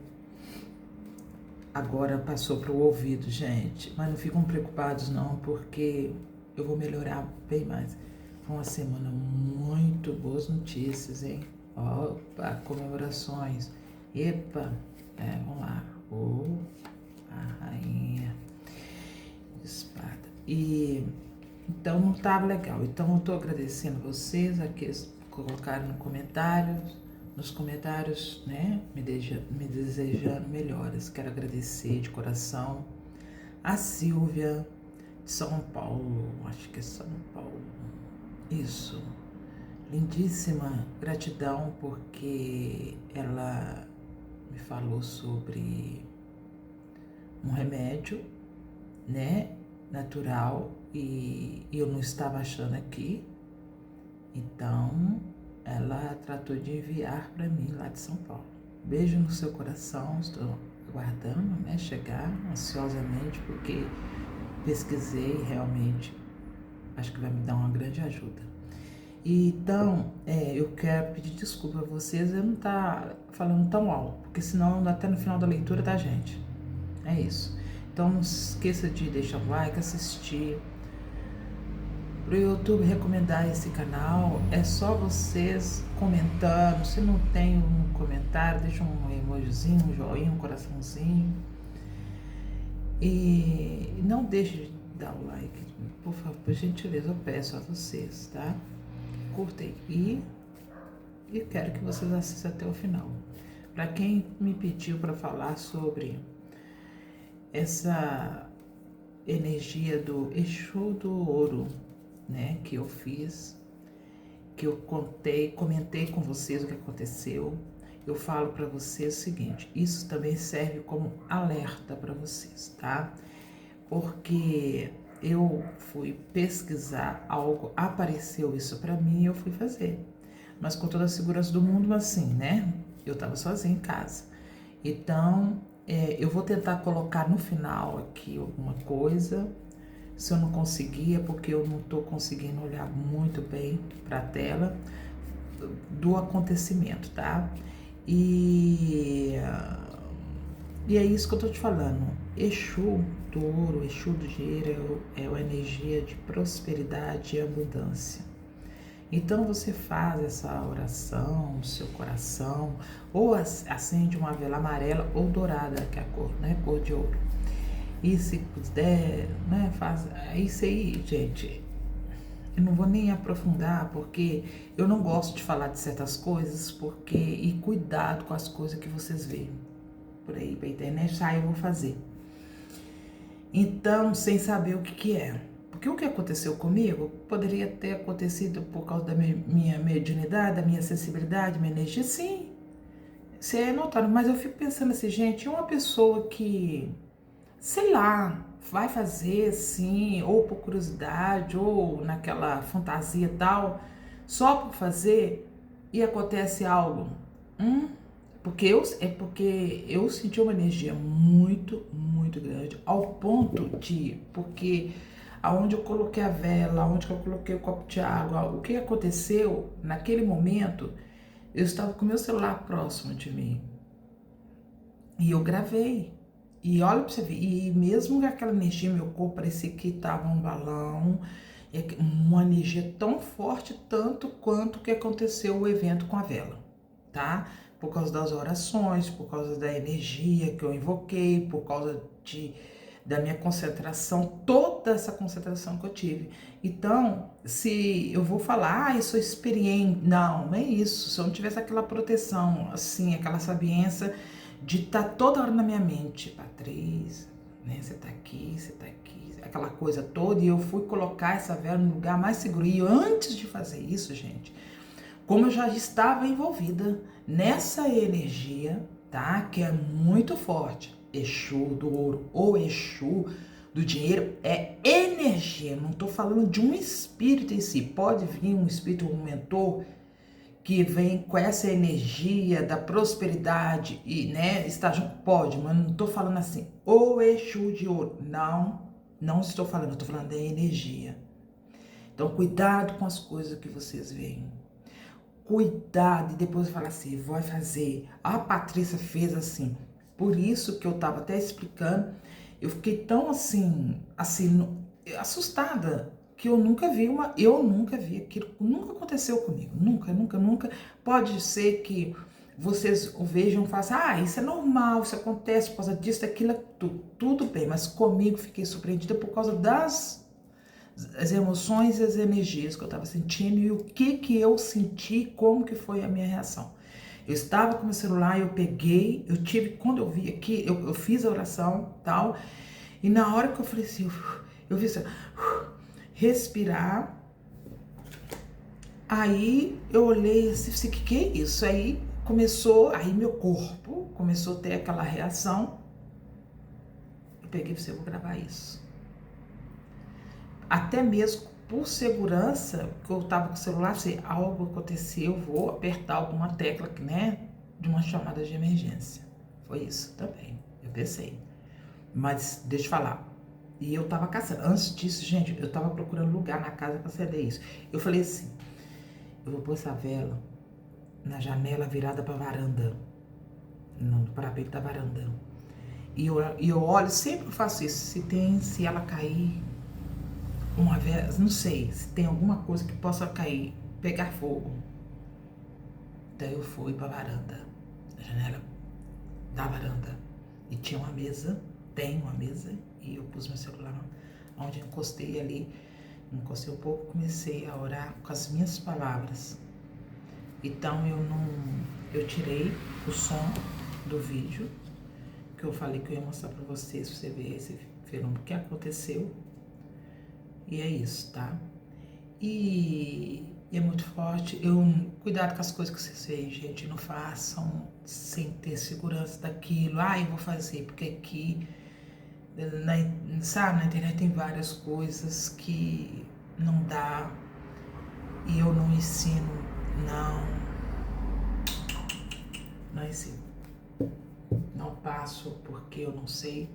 Agora passou para o ouvido, gente. Mas não ficam preocupados não, porque eu vou melhorar bem mais. Foi uma semana muito boas notícias, hein? Opa, comemorações. Epa, vamos lá. A rainha de espada. E então não estava legal. Então eu estou agradecendo vocês, aqueles que colocaram nos comentários, né? Me desejando melhoras. Quero agradecer de coração a Silvia de São Paulo. Acho que é São Paulo. Isso. Lindíssima, gratidão, porque ela me falou sobre um remédio, né, natural, e eu não estava achando aqui, então ela tratou de enviar para mim lá de São Paulo. Beijo no seu coração, estou aguardando, né, chegar ansiosamente, porque pesquisei realmente, acho que vai me dar uma grande ajuda. Então, eu quero pedir desculpa a vocês, eu não estar falando tão alto, porque senão até no final da leitura, tá, gente? É isso. Então, não se esqueça de deixar o like, assistir. Pro YouTube recomendar esse canal, é só vocês comentando. Se não tem um comentário, deixa um emojizinho, um joinha, um coraçãozinho. E não deixe de dar o like, por favor, por gentileza, eu peço a vocês, tá? Curtem e quero que vocês assistam até o final. Para quem me pediu para falar sobre essa energia do Exu do Ouro, né, que eu fiz, que eu comentei com vocês o que aconteceu, eu falo para vocês o seguinte: isso também serve como alerta para vocês, tá? Porque eu fui pesquisar algo, apareceu isso para mim e eu fui fazer. Mas com toda a segurança do mundo, assim, né? Eu estava sozinha em casa. Então, eu vou tentar colocar no final aqui alguma coisa. Se eu não conseguir, é porque eu não estou conseguindo olhar muito bem para a tela do acontecimento, tá? E é isso que eu tô te falando. Exu do ouro, Exu do dinheiro é a energia de prosperidade e abundância. Então você faz essa oração no seu coração, ou acende uma vela amarela ou dourada, que é a cor, né? Cor de ouro. E se puder, né? Faz isso aí, gente. eu não vou nem aprofundar, porque eu não gosto de falar de certas coisas, e cuidado com as coisas que vocês veem por aí pra internet, eu vou fazer. Então, sem saber o que é. Porque o que aconteceu comigo poderia ter acontecido por causa da minha mediunidade, da minha sensibilidade, minha energia, sim. Isso é notório, mas eu fico pensando assim, gente, uma pessoa que, sei lá, vai fazer assim, ou por curiosidade, ou naquela fantasia tal, só por fazer, e acontece algo. Porque eu senti uma energia muito, muito grande, ao ponto de, porque aonde eu coloquei a vela, aonde eu coloquei o copo de água, o que aconteceu naquele momento, eu estava com o meu celular próximo de mim. E eu gravei. E olha pra você ver, e mesmo aquela energia, meu corpo parecia que estava um balão, uma energia tão forte, tanto quanto que aconteceu o evento com a vela, tá? Por causa das orações, por causa da energia que eu invoquei, por causa da minha concentração, toda essa concentração que eu tive. Então, se eu vou falar, eu sou experiente, não é isso. Se eu não tivesse aquela proteção, assim, aquela sabiência de estar toda hora na minha mente, Patrícia, né, você tá aqui, aquela coisa toda, e eu fui colocar essa vela no lugar mais seguro. E antes de fazer isso, gente, como eu já estava envolvida nessa energia, tá? Que é muito forte. Exu do ouro ou Exu do dinheiro é energia. Não estou falando de um espírito em si. Pode vir um espírito, um mentor que vem com essa energia da prosperidade e, né, está junto, pode, mas não estou falando assim, o Exu de ouro. Não estou falando, estou falando da energia. Então, cuidado com as coisas que vocês veem. Cuidado, e depois fala assim, vai fazer. A Patrícia fez assim. Por isso que eu tava até explicando, eu fiquei tão assim, assustada, que eu nunca vi aquilo, nunca aconteceu comigo, nunca. Pode ser que vocês vejam e façam, isso é normal, isso acontece por causa disso, daquilo, tudo bem, mas comigo fiquei surpreendida por causa as emoções e as energias que eu estava sentindo e o que eu senti, como que foi a minha reação. Eu estava com meu celular, eu peguei, quando eu vi aqui, eu fiz a oração tal, e na hora que eu falei assim, eu vi assim, respirar, aí eu olhei assim, que é isso? Aí meu corpo começou a ter aquela reação, eu peguei e falei, eu vou gravar isso. Até mesmo por segurança, que eu tava com o celular, se algo acontecer, eu vou apertar alguma tecla, né, de uma chamada de emergência. Foi isso também, eu pensei. Mas deixa eu falar, e eu tava caçando. Antes disso, gente, eu tava procurando lugar na casa pra acender isso. Eu falei assim, eu vou pôr essa vela na janela virada pra varanda, no parapeito da varanda. E eu olho, sempre faço isso, se ela cair, uma vez, não sei, se tem alguma coisa que possa cair, pegar fogo. Daí eu fui pra varanda, a janela da varanda, e tinha uma mesa, tem uma mesa, e eu pus meu celular onde eu encostei ali, encostei um pouco, comecei a orar com as minhas palavras. Então eu tirei o som do vídeo, que eu falei que eu ia mostrar pra vocês, pra você ver esse fenômeno que aconteceu. E é isso, tá? E é muito forte. Cuidado com as coisas que vocês veem, gente. Não façam sem ter segurança daquilo. Eu vou fazer, porque aqui, sabe, na internet tem várias coisas que não dá. E eu não ensino, não ensino. Não passo porque eu não sei.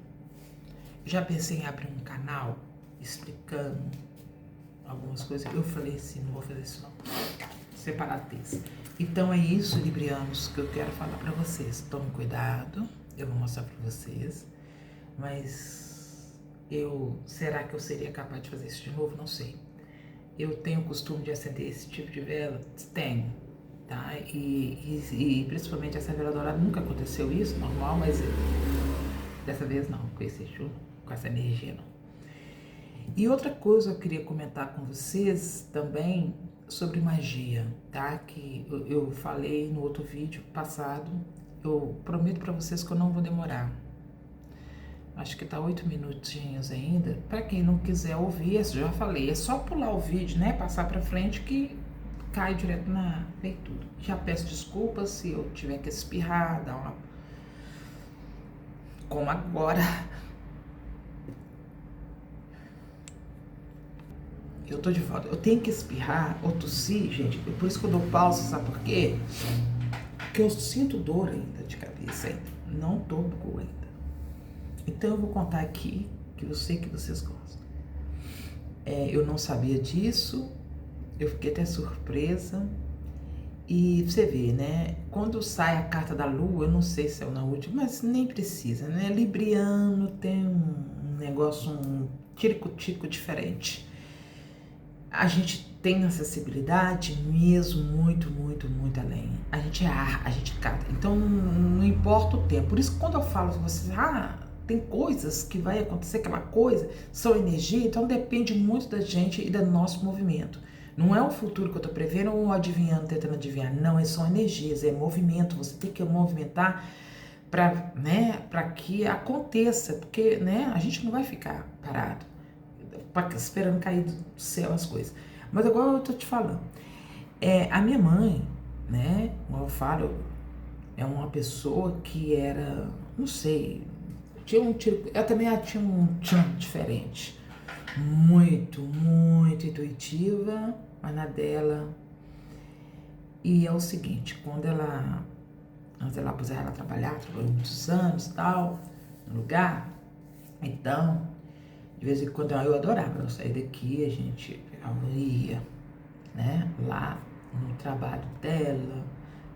Já pensei em abrir um canal explicando algumas coisas. Eu falei assim, não vou fazer isso não. Separatez. Então é isso, librianos, que eu quero falar pra vocês. Tomem cuidado, eu vou mostrar pra vocês. Mas será que eu seria capaz de fazer isso de novo? Não sei. Eu tenho o costume de acender esse tipo de vela? Tenho, tá? E principalmente essa vela dourada, nunca aconteceu isso, normal, mas dessa vez não, com esse Exu, com essa energia não. E outra coisa eu queria comentar com vocês também sobre magia, tá? Que eu falei no outro vídeo passado. Eu prometo para vocês que eu não vou demorar. Acho que tá 8 minutinhos ainda. Para quem não quiser ouvir, eu já falei, é só pular o vídeo, né? Passar para frente que cai direto na leitura. Já peço desculpas se eu tiver que espirrar, dar uma... Como agora. Eu tô de volta. Eu tenho que espirrar ou tossir, gente. Por isso que eu dou pausa, sabe por quê? Porque eu sinto dor ainda de cabeça ainda. Não tô boa ainda. Então eu vou contar aqui, que eu sei que vocês gostam. Eu não sabia disso. Eu fiquei até surpresa. E você vê, né? Quando sai a carta da lua, eu não sei se é na última, mas nem precisa, né? Libriano tem um negócio, um tirico-tico diferente. A gente tem acessibilidade mesmo muito, muito, muito além. A gente a gente cata. Então não importa o tempo. Por isso que quando eu falo com vocês, tem coisas que vai acontecer, aquela coisa, são energia, então depende muito da gente e do nosso movimento. Não é o futuro que eu tô prevendo ou adivinhando, tentando adivinhar. Não, são energias, é movimento. Você tem que movimentar para, né, para que aconteça, porque, né, a gente não vai ficar parado, esperando cair do céu as coisas. Mas agora eu tô te falando. A minha mãe, né, como eu falo, é uma pessoa que era, não sei, eu também tinha um tchan diferente. Muito, muito intuitiva, mas na dela. E é o seguinte, antes ela puser ela trabalhou muitos anos e tal, no lugar, então, de vez em quando eu adorava, eu saía daqui, a gente pegava e ia, né, lá no trabalho dela,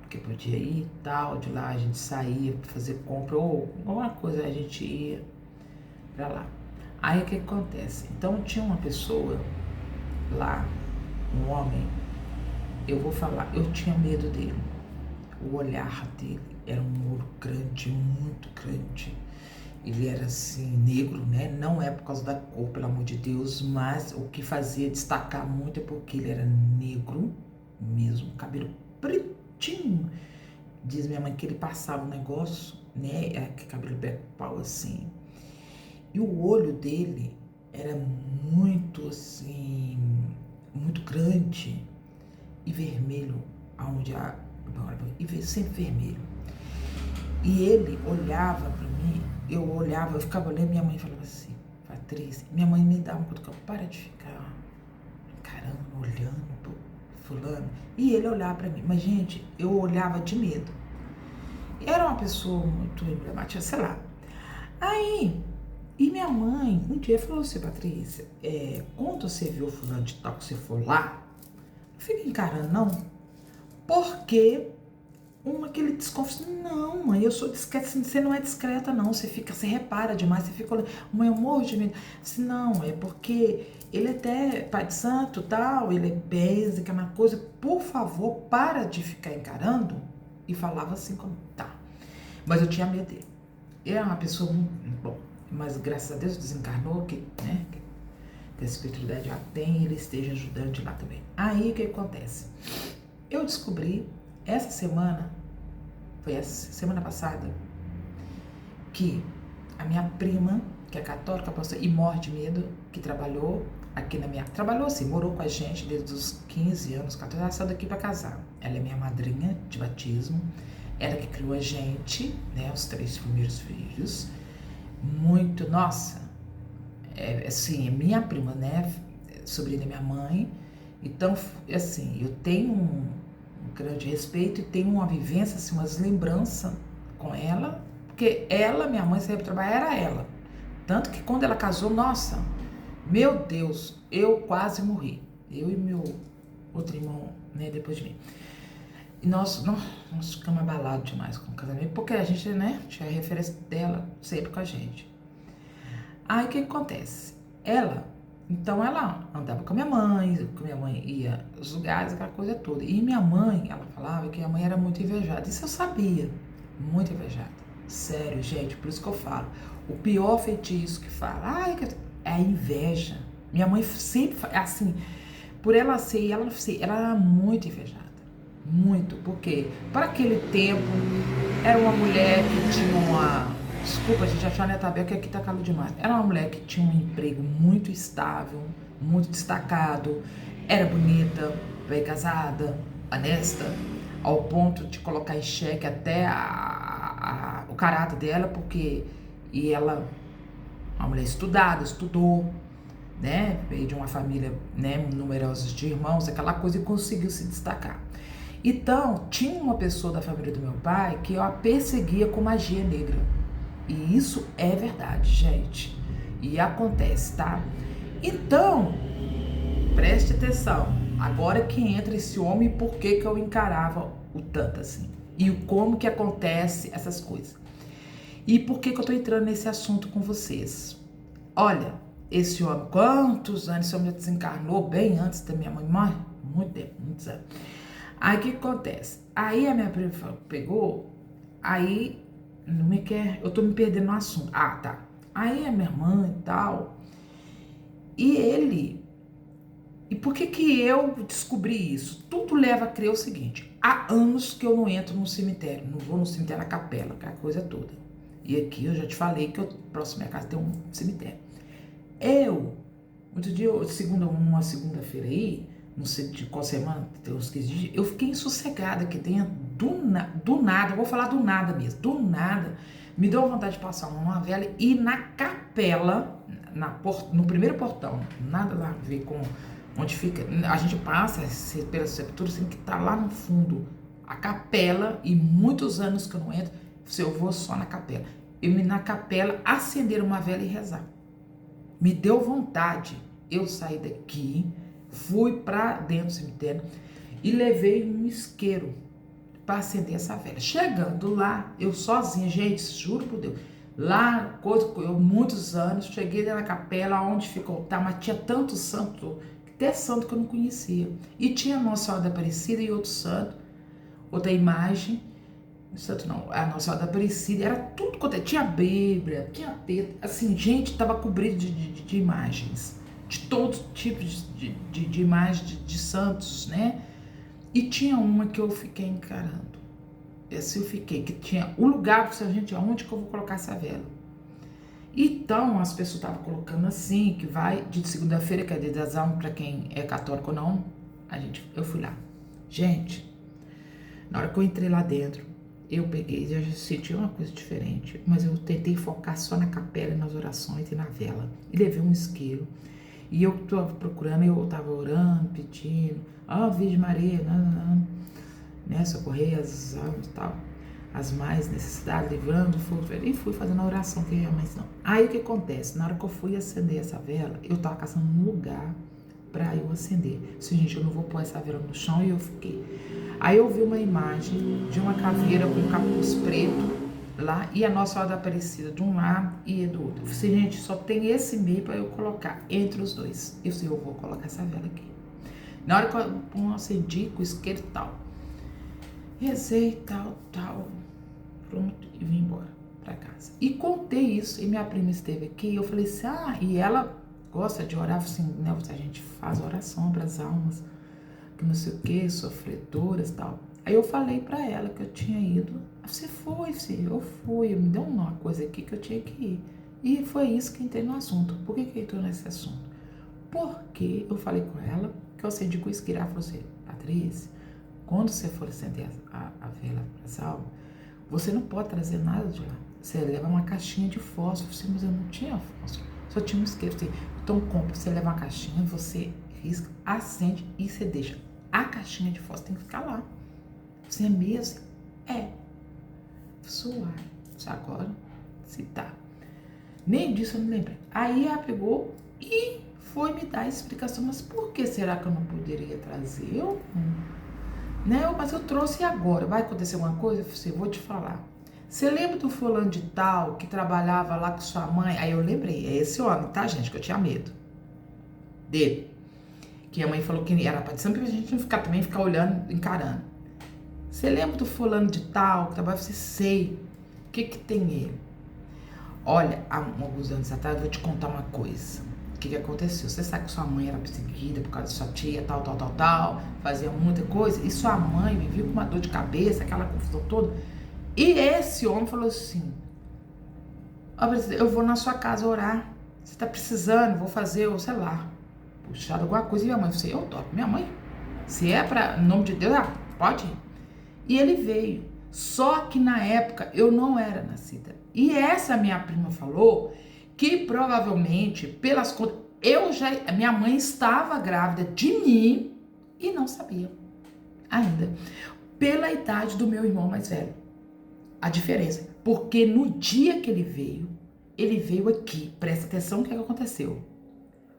porque podia ir e tal, de lá a gente saía pra fazer compra ou alguma coisa, a gente ia pra lá. Aí o que acontece? Então tinha uma pessoa lá, um homem, eu vou falar, eu tinha medo dele. O olhar dele era um olho grande, muito grande. Ele era assim, negro, né? Não é por causa da cor, pelo amor de Deus, mas o que fazia destacar muito é porque ele era negro mesmo, cabelo pretinho. Diz minha mãe que ele passava um negócio, né? Cabelo pau assim. E o olho dele era muito assim, muito grande e vermelho, e sempre vermelho. E ele olhava para mim, eu ficava olhando, minha mãe falava assim, Patrícia, minha mãe me dava um cutucão, para de ficar encarando, olhando pro fulano. E ele olhava para mim, mas gente, eu olhava de medo. Era uma pessoa muito emblemática, sei lá. Aí, e minha mãe, um dia falou assim, Patrícia, quando você viu o fulano de tal que você for lá, não fica encarando não, porque aquele desconfio, não, mãe, eu sou discreta, você não é discreta não, você repara demais, você fica olhando, mãe, eu morro de medo. Assim, não, é porque ele até pai de santo tal, ele é basic, é uma coisa, por favor, para de ficar encarando. E falava assim como, tá. Mas eu tinha medo dele. Ele é uma pessoa muito bom, mas graças a Deus desencarnou, né, que a espiritualidade já tem, ele esteja ajudando de lá também. Aí o que acontece? Eu descobri essa semana, foi essa semana passada, que a minha prima, que é católica, pastor, e morre de medo, que trabalhou aqui trabalhou assim, morou com a gente desde os 15 anos, 14, ela saiu daqui para casar. Ela é minha madrinha de batismo, ela que criou a gente, né, os 3 primeiros filhos, muito, nossa, assim, é minha prima, né, sobrinha da minha mãe, então, assim, eu tenho um grande respeito e tenho uma vivência, assim, umas lembranças com ela, porque ela, minha mãe, sempre trabalhar, era ela. Tanto que quando ela casou, nossa, meu Deus, eu quase morri. Eu e meu outro irmão, né, depois de mim. E nós ficamos abalados demais com o casamento, porque a gente, né, tinha a referência dela sempre com a gente. Aí o que acontece? Então ela andava com a minha mãe ia aos lugares, aquela coisa toda. E minha mãe, ela falava que a mãe era muito invejada. Isso eu sabia, muito invejada. Sério, gente, por isso que eu falo. O pior feitiço que fala, é a inveja. Minha mãe sempre, assim, por ela ser, ela era muito invejada. Muito, porque para aquele tempo era uma mulher que tinha uma. Desculpa, gente, achar a neta Bel que aqui tá calor demais. Era uma mulher que tinha um emprego muito estável, muito destacado, era bonita, bem casada, honesta, ao ponto de colocar em xeque até o caráter dela, porque e ela, uma mulher estudada, estudou, né? Veio de uma família, né, numerosa de irmãos, aquela coisa, e conseguiu se destacar. Então, tinha uma pessoa da família do meu pai que a perseguia com magia negra. E isso é verdade, gente. E acontece, tá? Então, preste atenção. Agora que entra esse homem, por que eu encarava o tanto assim? E como que acontece essas coisas? E por que eu tô entrando nesse assunto com vocês? Olha, esse homem, quantos anos? Esse homem já desencarnou bem antes da minha mãe morrer? Muito tempo, muitos anos. Aí o que acontece? Aí a minha prima pegou, aí não me quer, eu tô me perdendo no assunto. Ah, tá. Aí a minha irmã e tal. E ele. E por que eu descobri isso? Tudo leva a crer o seguinte: há anos que eu não entro no cemitério, não vou no cemitério, na capela, aquela coisa toda. E aqui eu já te falei que próximo à minha casa tem um cemitério. Outro dia, uma segunda-feira aí, não sei de qual semana, tem uns 15 dias, eu fiquei insossegada aqui dentro, do nada, vou falar do nada mesmo, do nada, me deu vontade de passar uma vela e ir na capela, no primeiro portão, nada lá a ver com onde fica, a gente passa pela sepultura, assim, que tá lá no fundo, a capela, e muitos anos que eu não entro, se eu vou só na capela, eu me na capela acender uma vela e rezar. Me deu vontade, eu saí daqui, fui para dentro do cemitério e levei um isqueiro para acender essa vela. Chegando lá, eu sozinha, gente, juro por Deus, lá, eu muitos anos, cheguei na capela onde ficou o altar, mas tinha tanto santo, até santo que eu não conhecia. E tinha Nossa Senhora da Aparecida e outro santo, outra imagem, santo não, a Nossa Senhora da Aparecida, era tudo quanto tinha Bíblia, tinha texto, assim, gente, estava cobrido de imagens, de todos tipos de imagens de santos, né? E tinha uma que eu fiquei encarando, assim eu fiquei, que tinha o lugar, gente, aonde que eu vou colocar essa vela? Então, as pessoas estavam colocando assim, que vai de segunda-feira, que é dia das almas, para quem é católico ou não, eu fui lá. Gente, na hora que eu entrei lá dentro, eu peguei, eu já senti uma coisa diferente, mas eu tentei focar só na capela, nas orações e na vela. E levei um isqueiro. E eu tava procurando, eu tava orando, pedindo, Virgem Maria, né, socorrer as almas e tal, as mais necessitadas, livrando, e fui fazendo a oração que ia mais não. Aí o que acontece? Na hora que eu fui acender essa vela, eu tava caçando um lugar pra eu acender. Assim, gente, eu não vou pôr essa vela no chão, e eu fiquei. Aí eu vi uma imagem de uma caveira com capuz preto lá e a Nossa Senhora da Aparecida de um lado e do outro. Eu falei, gente, só tem esse meio para eu colocar entre os dois. Eu falei, eu vou colocar essa vela aqui. Na hora que eu acendi com o isqueiro e tal, rezei tal, pronto, e vim embora para casa. E contei isso, e minha prima esteve aqui, eu falei assim, e ela gosta de orar, assim, né, a gente faz oração para as almas, que não sei o que, sofredoras e tal. Aí eu falei pra ela que eu tinha ido. Você foi, filho? Eu fui. Me deu uma coisa aqui que eu tinha que ir. E foi isso que entrei no assunto. Por que entrou nesse assunto? Porque eu falei com ela que eu acendi com o isqueiro. Ela falou assim, Patrícia, quando você for acender a vela para as almas, você não pode trazer nada de lá. Você leva uma caixinha de fósforo. Você, mas eu não tinha fósforo. Só tinha um isqueiro. Então compra, você leva uma caixinha, você risca, acende e você deixa. A caixinha de fósforo tem que ficar lá. Você é mesmo? É. Suar. Agora, se tá. Nem disso eu não lembrei. Aí ela pegou e foi me dar a explicação. Mas por que será que eu não poderia trazer? Mas eu trouxe agora. Vai acontecer alguma coisa? Eu vou te falar. Você lembra do fulano de tal que trabalhava lá com sua mãe? Aí eu lembrei. É esse homem, tá, gente? Que eu tinha medo dele. Que a mãe falou que era pra sempre a gente não ficar olhando, encarando. Você lembra do fulano de tal, que trabalha, você sei, o que tem ele? Olha, há alguns anos atrás, eu vou te contar uma coisa. O que aconteceu? Você sabe que sua mãe era perseguida por causa da sua tia, tal, fazia muita coisa, e sua mãe vivia com uma dor de cabeça, aquela confusão toda. E esse homem falou assim: eu vou na sua casa orar, você tá precisando, vou fazer, ou sei lá, puxado alguma coisa. E minha mãe falou: eu topo, minha mãe, se é pra, em nome de Deus, pode ir. E ele veio, só que na época eu não era nascida. E essa minha prima falou que provavelmente, pelas contas, minha mãe estava grávida de mim e não sabia ainda, pela idade do meu irmão mais velho. A diferença, porque no dia que ele veio aqui, presta atenção no que aconteceu.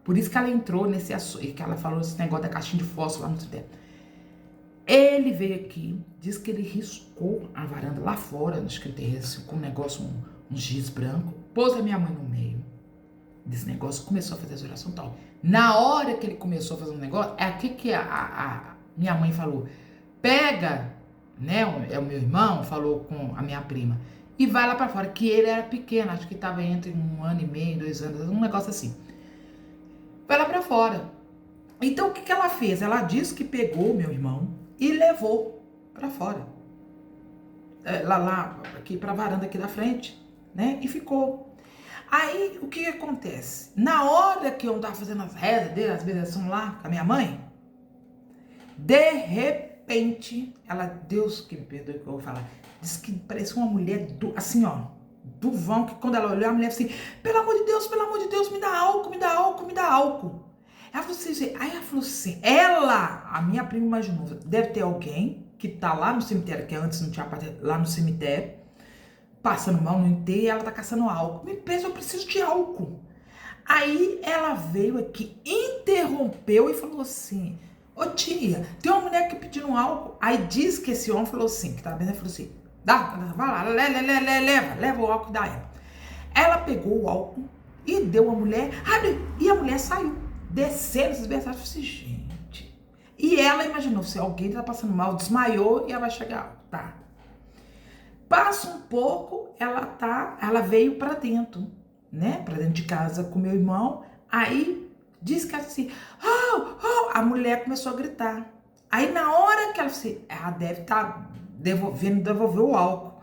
Por isso que ela entrou nesse assunto, que ela falou esse negócio da caixinha de fósforo lá no tempo. Ele veio aqui, disse que ele riscou a varanda lá fora, acho que ele riscou um negócio, um giz branco, pôs a minha mãe no meio desse negócio, começou a fazer as orações e tal. Na hora que ele começou a fazer um negócio, é aqui que a minha mãe falou: pega, né, o meu irmão falou com a minha prima, e vai lá pra fora, que ele era pequeno, acho que tava entre 1 ano e meio, 2 anos, um negócio assim. Vai lá pra fora. Então o que ela fez? Ela disse que pegou o meu irmão e levou pra fora. Lá, aqui pra varanda aqui da frente, né, e ficou. Aí, o que acontece? Na hora que eu tava fazendo as rezas dele, as bendições lá com a minha mãe, de repente, Deus que me perdoe o que eu vou falar, disse que parecia uma mulher, assim, ó, do vão, que quando ela olhou, a mulher assim: pelo amor de Deus, me dá álcool, me dá álcool, me dá álcool. Ela falou assim, a minha prima imaginou, deve ter alguém que tá lá no cemitério, que antes não tinha lá no cemitério, passando mal no enterro, e ela tá caçando álcool. Me pensa, eu preciso de álcool. Aí ela veio aqui, interrompeu e falou assim: ô tia, tem uma mulher aqui pedindo álcool. Aí diz que esse homem falou assim, que tava vendo, falou assim: vai lá, leva o álcool da ela. Ela pegou o álcool e deu a mulher, e a mulher saiu, descendo esses berçários. Eu falei assim, gente. E ela imaginou, se alguém tá passando mal, desmaiou e ela vai chegar, tá. Passa um pouco, ela veio pra dentro, né? Pra dentro de casa com meu irmão. Aí diz que assim, a mulher começou a gritar. Aí na hora que ela deve estar devolver o álcool.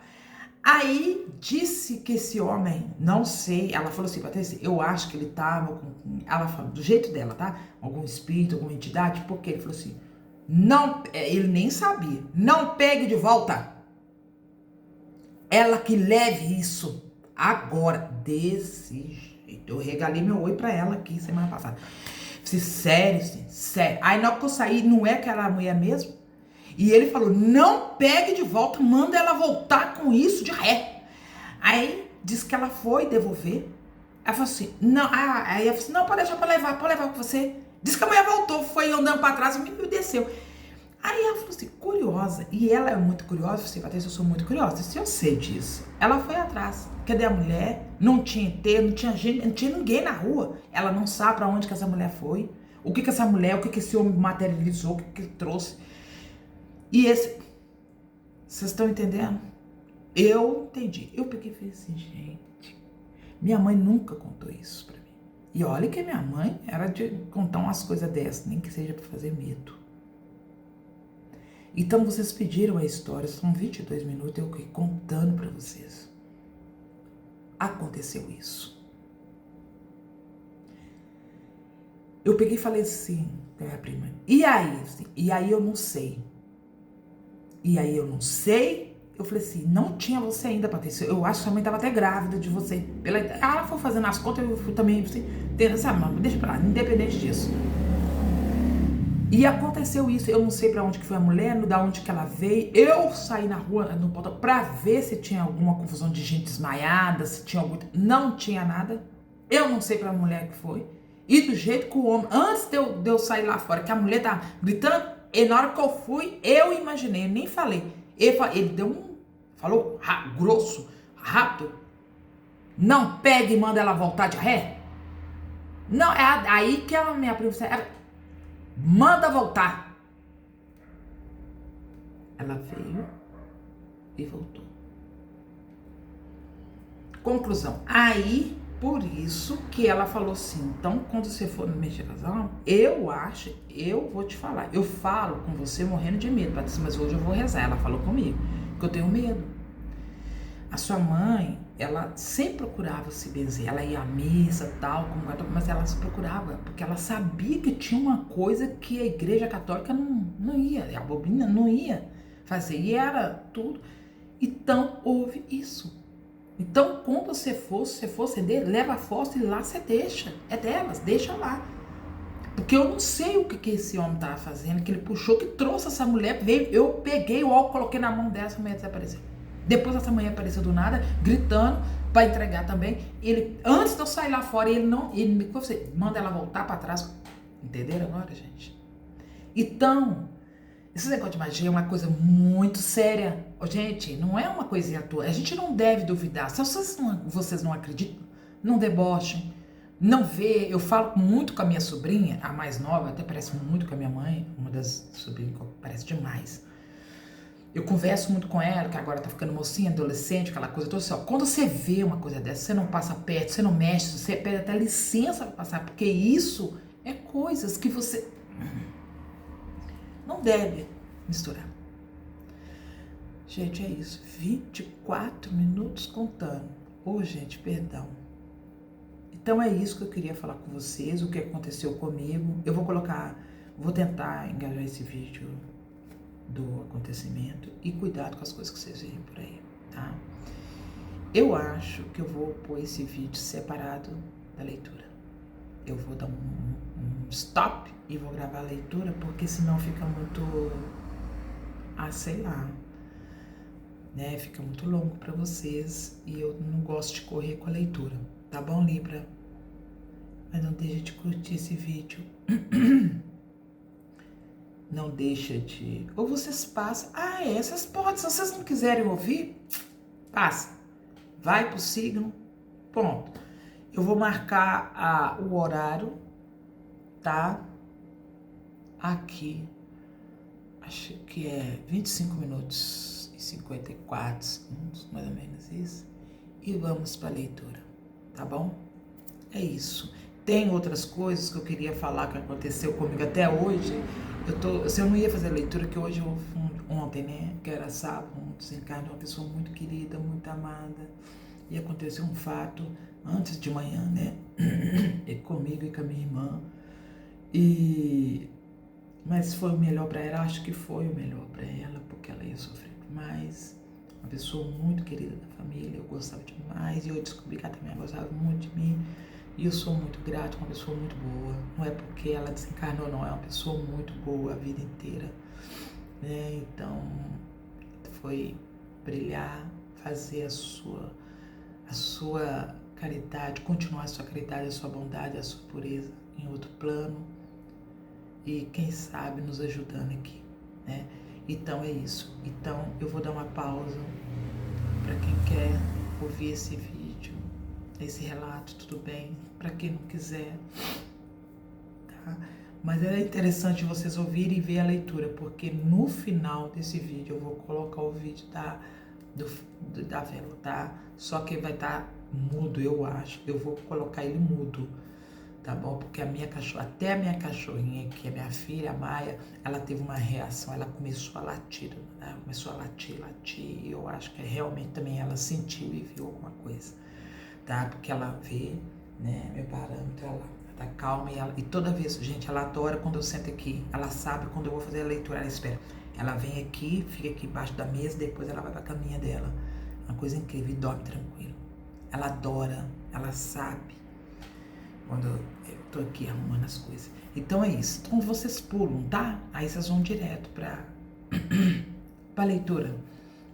Aí disse que esse homem, não sei, ela falou assim, Patrícia, eu acho que ele tava ela falou, do jeito dela, tá? Algum espírito, alguma entidade, porque ele falou assim, não, ele nem sabia, não pegue de volta. Ela que leve isso agora, desse jeito. Eu regalei meu oi pra ela aqui semana passada. Falei, sério. Aí na hora que eu saí, não é aquela mulher mesmo? E ele falou, não pegue de volta, manda ela voltar com isso de ré. Aí disse que ela foi devolver. Ela falou assim, não, aí ela falou assim, não, pode deixar pra levar com você. Disse que a mulher voltou, foi andando pra trás e me desceu. Aí ela falou assim, curiosa, e ela é muito curiosa, eu falei, Patrícia, eu sou muito curiosa, se eu sei disso. Ela foi atrás, cadê a mulher? Não tinha enterro, não tinha gente, não tinha ninguém na rua. Ela não sabe pra onde que essa mulher foi, o que essa mulher, o que esse homem materializou, o que ele trouxe. E vocês estão entendendo? Eu entendi, eu peguei e falei assim, gente, minha mãe nunca contou isso pra mim. E olha que minha mãe era de contar umas coisas dessas, nem que seja pra fazer medo. Então vocês pediram a história, são 22 minutos, eu fiquei contando pra vocês. Aconteceu isso. Eu peguei e falei assim pra minha prima, e aí? Assim, e aí eu não sei. Eu falei assim, não tinha você ainda, Patrícia. Eu acho que sua mãe tava até grávida de você. Ela foi fazendo as contas, eu fui também, assim, sabe, mas deixa pra lá, independente disso. E aconteceu isso, eu não sei pra onde que foi a mulher, da onde que ela veio. Eu saí na rua, no portão, pra ver se tinha alguma confusão de gente desmaiada, se tinha algum... Não tinha nada. Eu não sei pra mulher que foi. E do jeito que o homem, antes de eu sair lá fora, que a mulher tá gritando, e na hora que eu fui, eu imaginei, eu nem falei. Ele deu falou grosso, rápido. Não pega e manda ela voltar de ré. Não, é aí que ela, minha prima, manda voltar. Ela veio e voltou. Conclusão. Aí Por isso que ela falou assim, então quando você for mexer com as almas, eu vou te falar, eu falo com você morrendo de medo, Patrícia, mas hoje eu vou rezar. Ela falou comigo, que eu tenho medo. A sua mãe, ela sempre procurava se benzer, ela ia à missa tal, mas ela se procurava, porque ela sabia que tinha uma coisa que a igreja católica não ia, a bobina não ia fazer, e era tudo. Então, houve isso. Então, quando você for acender, leva a foto e lá você deixa. É delas, deixa lá. Porque eu não sei o que esse homem tava fazendo, que ele puxou, que trouxe essa mulher, veio, eu peguei o álcool, coloquei na mão dessa mulher desapareceu. Depois essa mulher apareceu do nada, gritando, para entregar também. Ele, antes de eu sair lá fora, ele me você manda ela voltar para trás. Entenderam agora, gente? Então, esse negócio de magia é uma coisa muito séria. Gente, não é uma coisinha à toa. A gente não deve duvidar. Se vocês não acreditam, não debochem. Não vê. Eu falo muito com a minha sobrinha, a mais nova, até parece muito com a minha mãe, uma das sobrinhas que parece demais. Eu converso muito com ela, que agora tá ficando mocinha, adolescente, aquela coisa toda assim, ó. Quando você vê uma coisa dessa, você não passa perto, você não mexe, você pede até licença pra passar, porque isso é coisas que você não deve misturar. Gente, é isso. 24 minutos contando. Ô, gente, perdão. Então é isso que eu queria falar com vocês, o que aconteceu comigo. Eu vou tentar engajar esse vídeo do acontecimento e cuidado com as coisas que vocês veem por aí, tá? Eu acho que eu vou pôr esse vídeo separado da leitura. Eu vou dar um stop e vou gravar a leitura, porque senão fica muito, sei lá, né? Fica muito longo para vocês e eu não gosto de correr com a leitura, tá bom, Libra? Mas não deixa de curtir esse vídeo. Não deixa de... Ou vocês passam... vocês podem. Se vocês não quiserem ouvir, passa. Vai pro signo, ponto. Eu vou marcar o horário, tá? Aqui. Acho que é 25 minutos e 54 segundos, mais ou menos isso. E vamos pra leitura, tá bom? É isso. Tem outras coisas que eu queria falar que aconteceu comigo até hoje. Se eu não ia fazer a leitura, que hoje ontem, né, que era sábado, um desencarne de uma pessoa muito querida, muito amada, e aconteceu um fato antes de manhã, né, comigo e com a minha irmã, mas foi o melhor para ela, acho que foi o melhor para ela, porque ela ia sofrer demais, uma pessoa muito querida da família, eu gostava demais, e eu descobri que ela também gostava muito de mim. E eu sou muito grato, uma pessoa muito boa. Não é porque ela desencarnou, não. É uma pessoa muito boa a vida inteira. Né? Então, foi brilhar, fazer a sua caridade, continuar a sua caridade, a sua bondade, a sua pureza em outro plano. E quem sabe nos ajudando aqui. Né? Então, é isso. Então, eu vou dar uma pausa para quem quer ouvir esse vídeo. Esse relato, tudo bem, para quem não quiser, tá? Mas é interessante vocês ouvirem e ver a leitura, porque no final desse vídeo eu vou colocar o vídeo da vela, tá? Só que vai estar mudo, eu acho. Eu vou colocar ele mudo, tá bom? Porque até a minha cachorrinha, que é minha filha, a Maia, ela teve uma reação, ela começou a latir, né? Começou a latir, e eu acho que realmente também ela sentiu e viu alguma coisa. Tá? Porque ela vê, né, meu parâmetro, ela tá calma e toda vez, gente, ela adora quando eu sento aqui, ela sabe quando eu vou fazer a leitura, ela espera. Ela vem aqui, fica aqui embaixo da mesa, depois ela vai pra caminha dela. Uma coisa incrível, e dorme tranquilo. Ela adora, ela sabe quando eu tô aqui arrumando as coisas. Então é isso. Então vocês pulam, tá? Aí vocês vão direto pra leitura.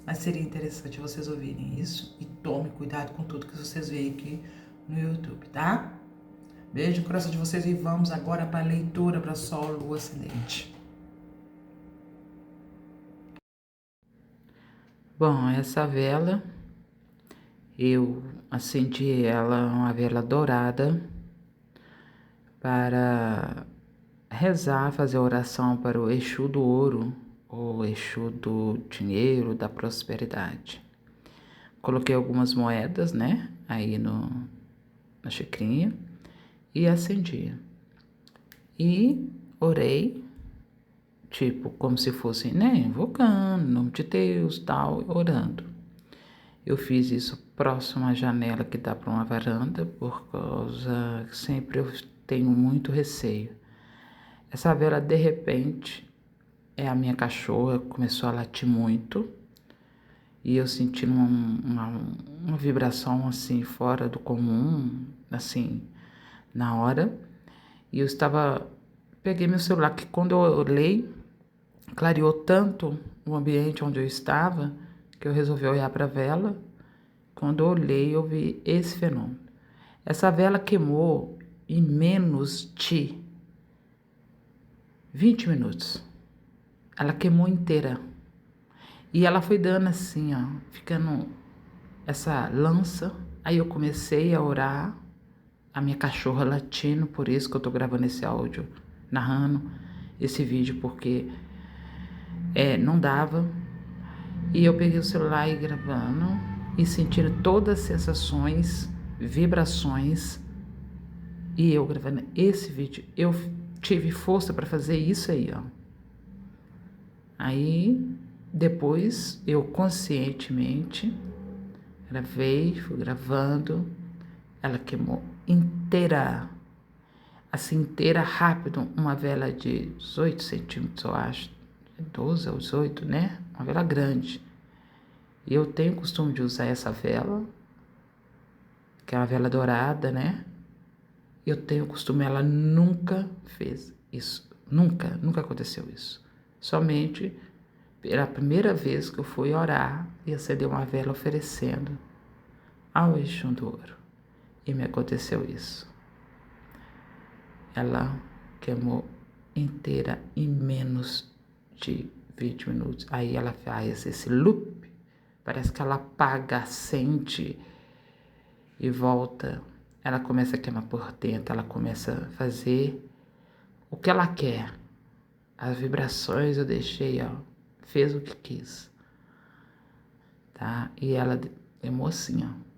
Mas seria interessante vocês ouvirem isso e tome cuidado com tudo que vocês veem aqui no YouTube, tá? Beijo no coração de vocês e vamos agora para a leitura para Sol, Lua, Ascendente. Bom, essa vela, eu acendi ela, uma vela dourada, para rezar, fazer oração para o Exu do Ouro, ou Exu do Dinheiro, da Prosperidade. Coloquei algumas moedas, né, aí na xicrinha e acendia. E orei, tipo, como se fosse, né, invocando, em nome de Deus, tal, orando. Eu fiz isso próximo à janela que dá para uma varanda, por causa que sempre eu tenho muito receio. Essa vela, de repente, a minha cachorra começou a latir muito e eu senti uma vibração assim fora do comum, assim, na hora. E eu peguei meu celular, que quando eu olhei, clareou tanto o ambiente onde eu estava, que eu resolvi olhar para a vela. Quando eu olhei, eu vi esse fenômeno. Essa vela queimou em menos de 20 minutos. Ela queimou inteira. E ela foi dando assim, ó, ficando essa lança. Aí eu comecei a orar, a minha cachorra latindo, por isso que eu tô gravando esse áudio, narrando esse vídeo, porque não dava. E eu peguei o celular e gravando e sentindo todas as sensações, vibrações. E eu gravando esse vídeo, eu tive força para fazer isso aí, ó. Aí, depois, eu conscientemente gravei, fui gravando, ela queimou inteira, assim, inteira, rápido, uma vela de 18 centímetros, eu acho, 12 ou 18, né? Uma vela grande. E eu tenho o costume de usar essa vela, que é uma vela dourada, né? Eu tenho o costume, ela nunca fez isso, nunca aconteceu isso. Somente pela primeira vez que eu fui orar e acender uma vela oferecendo ao Exu do Ouro. E me aconteceu isso. Ela queimou inteira em menos de 20 minutos. Aí ela faz esse loop, parece que ela apaga, acende e volta. Ela começa a queimar por dentro, ela começa a fazer o que ela quer. As vibrações eu deixei, ó, fez o que quis, tá? E ela queimou assim, ó.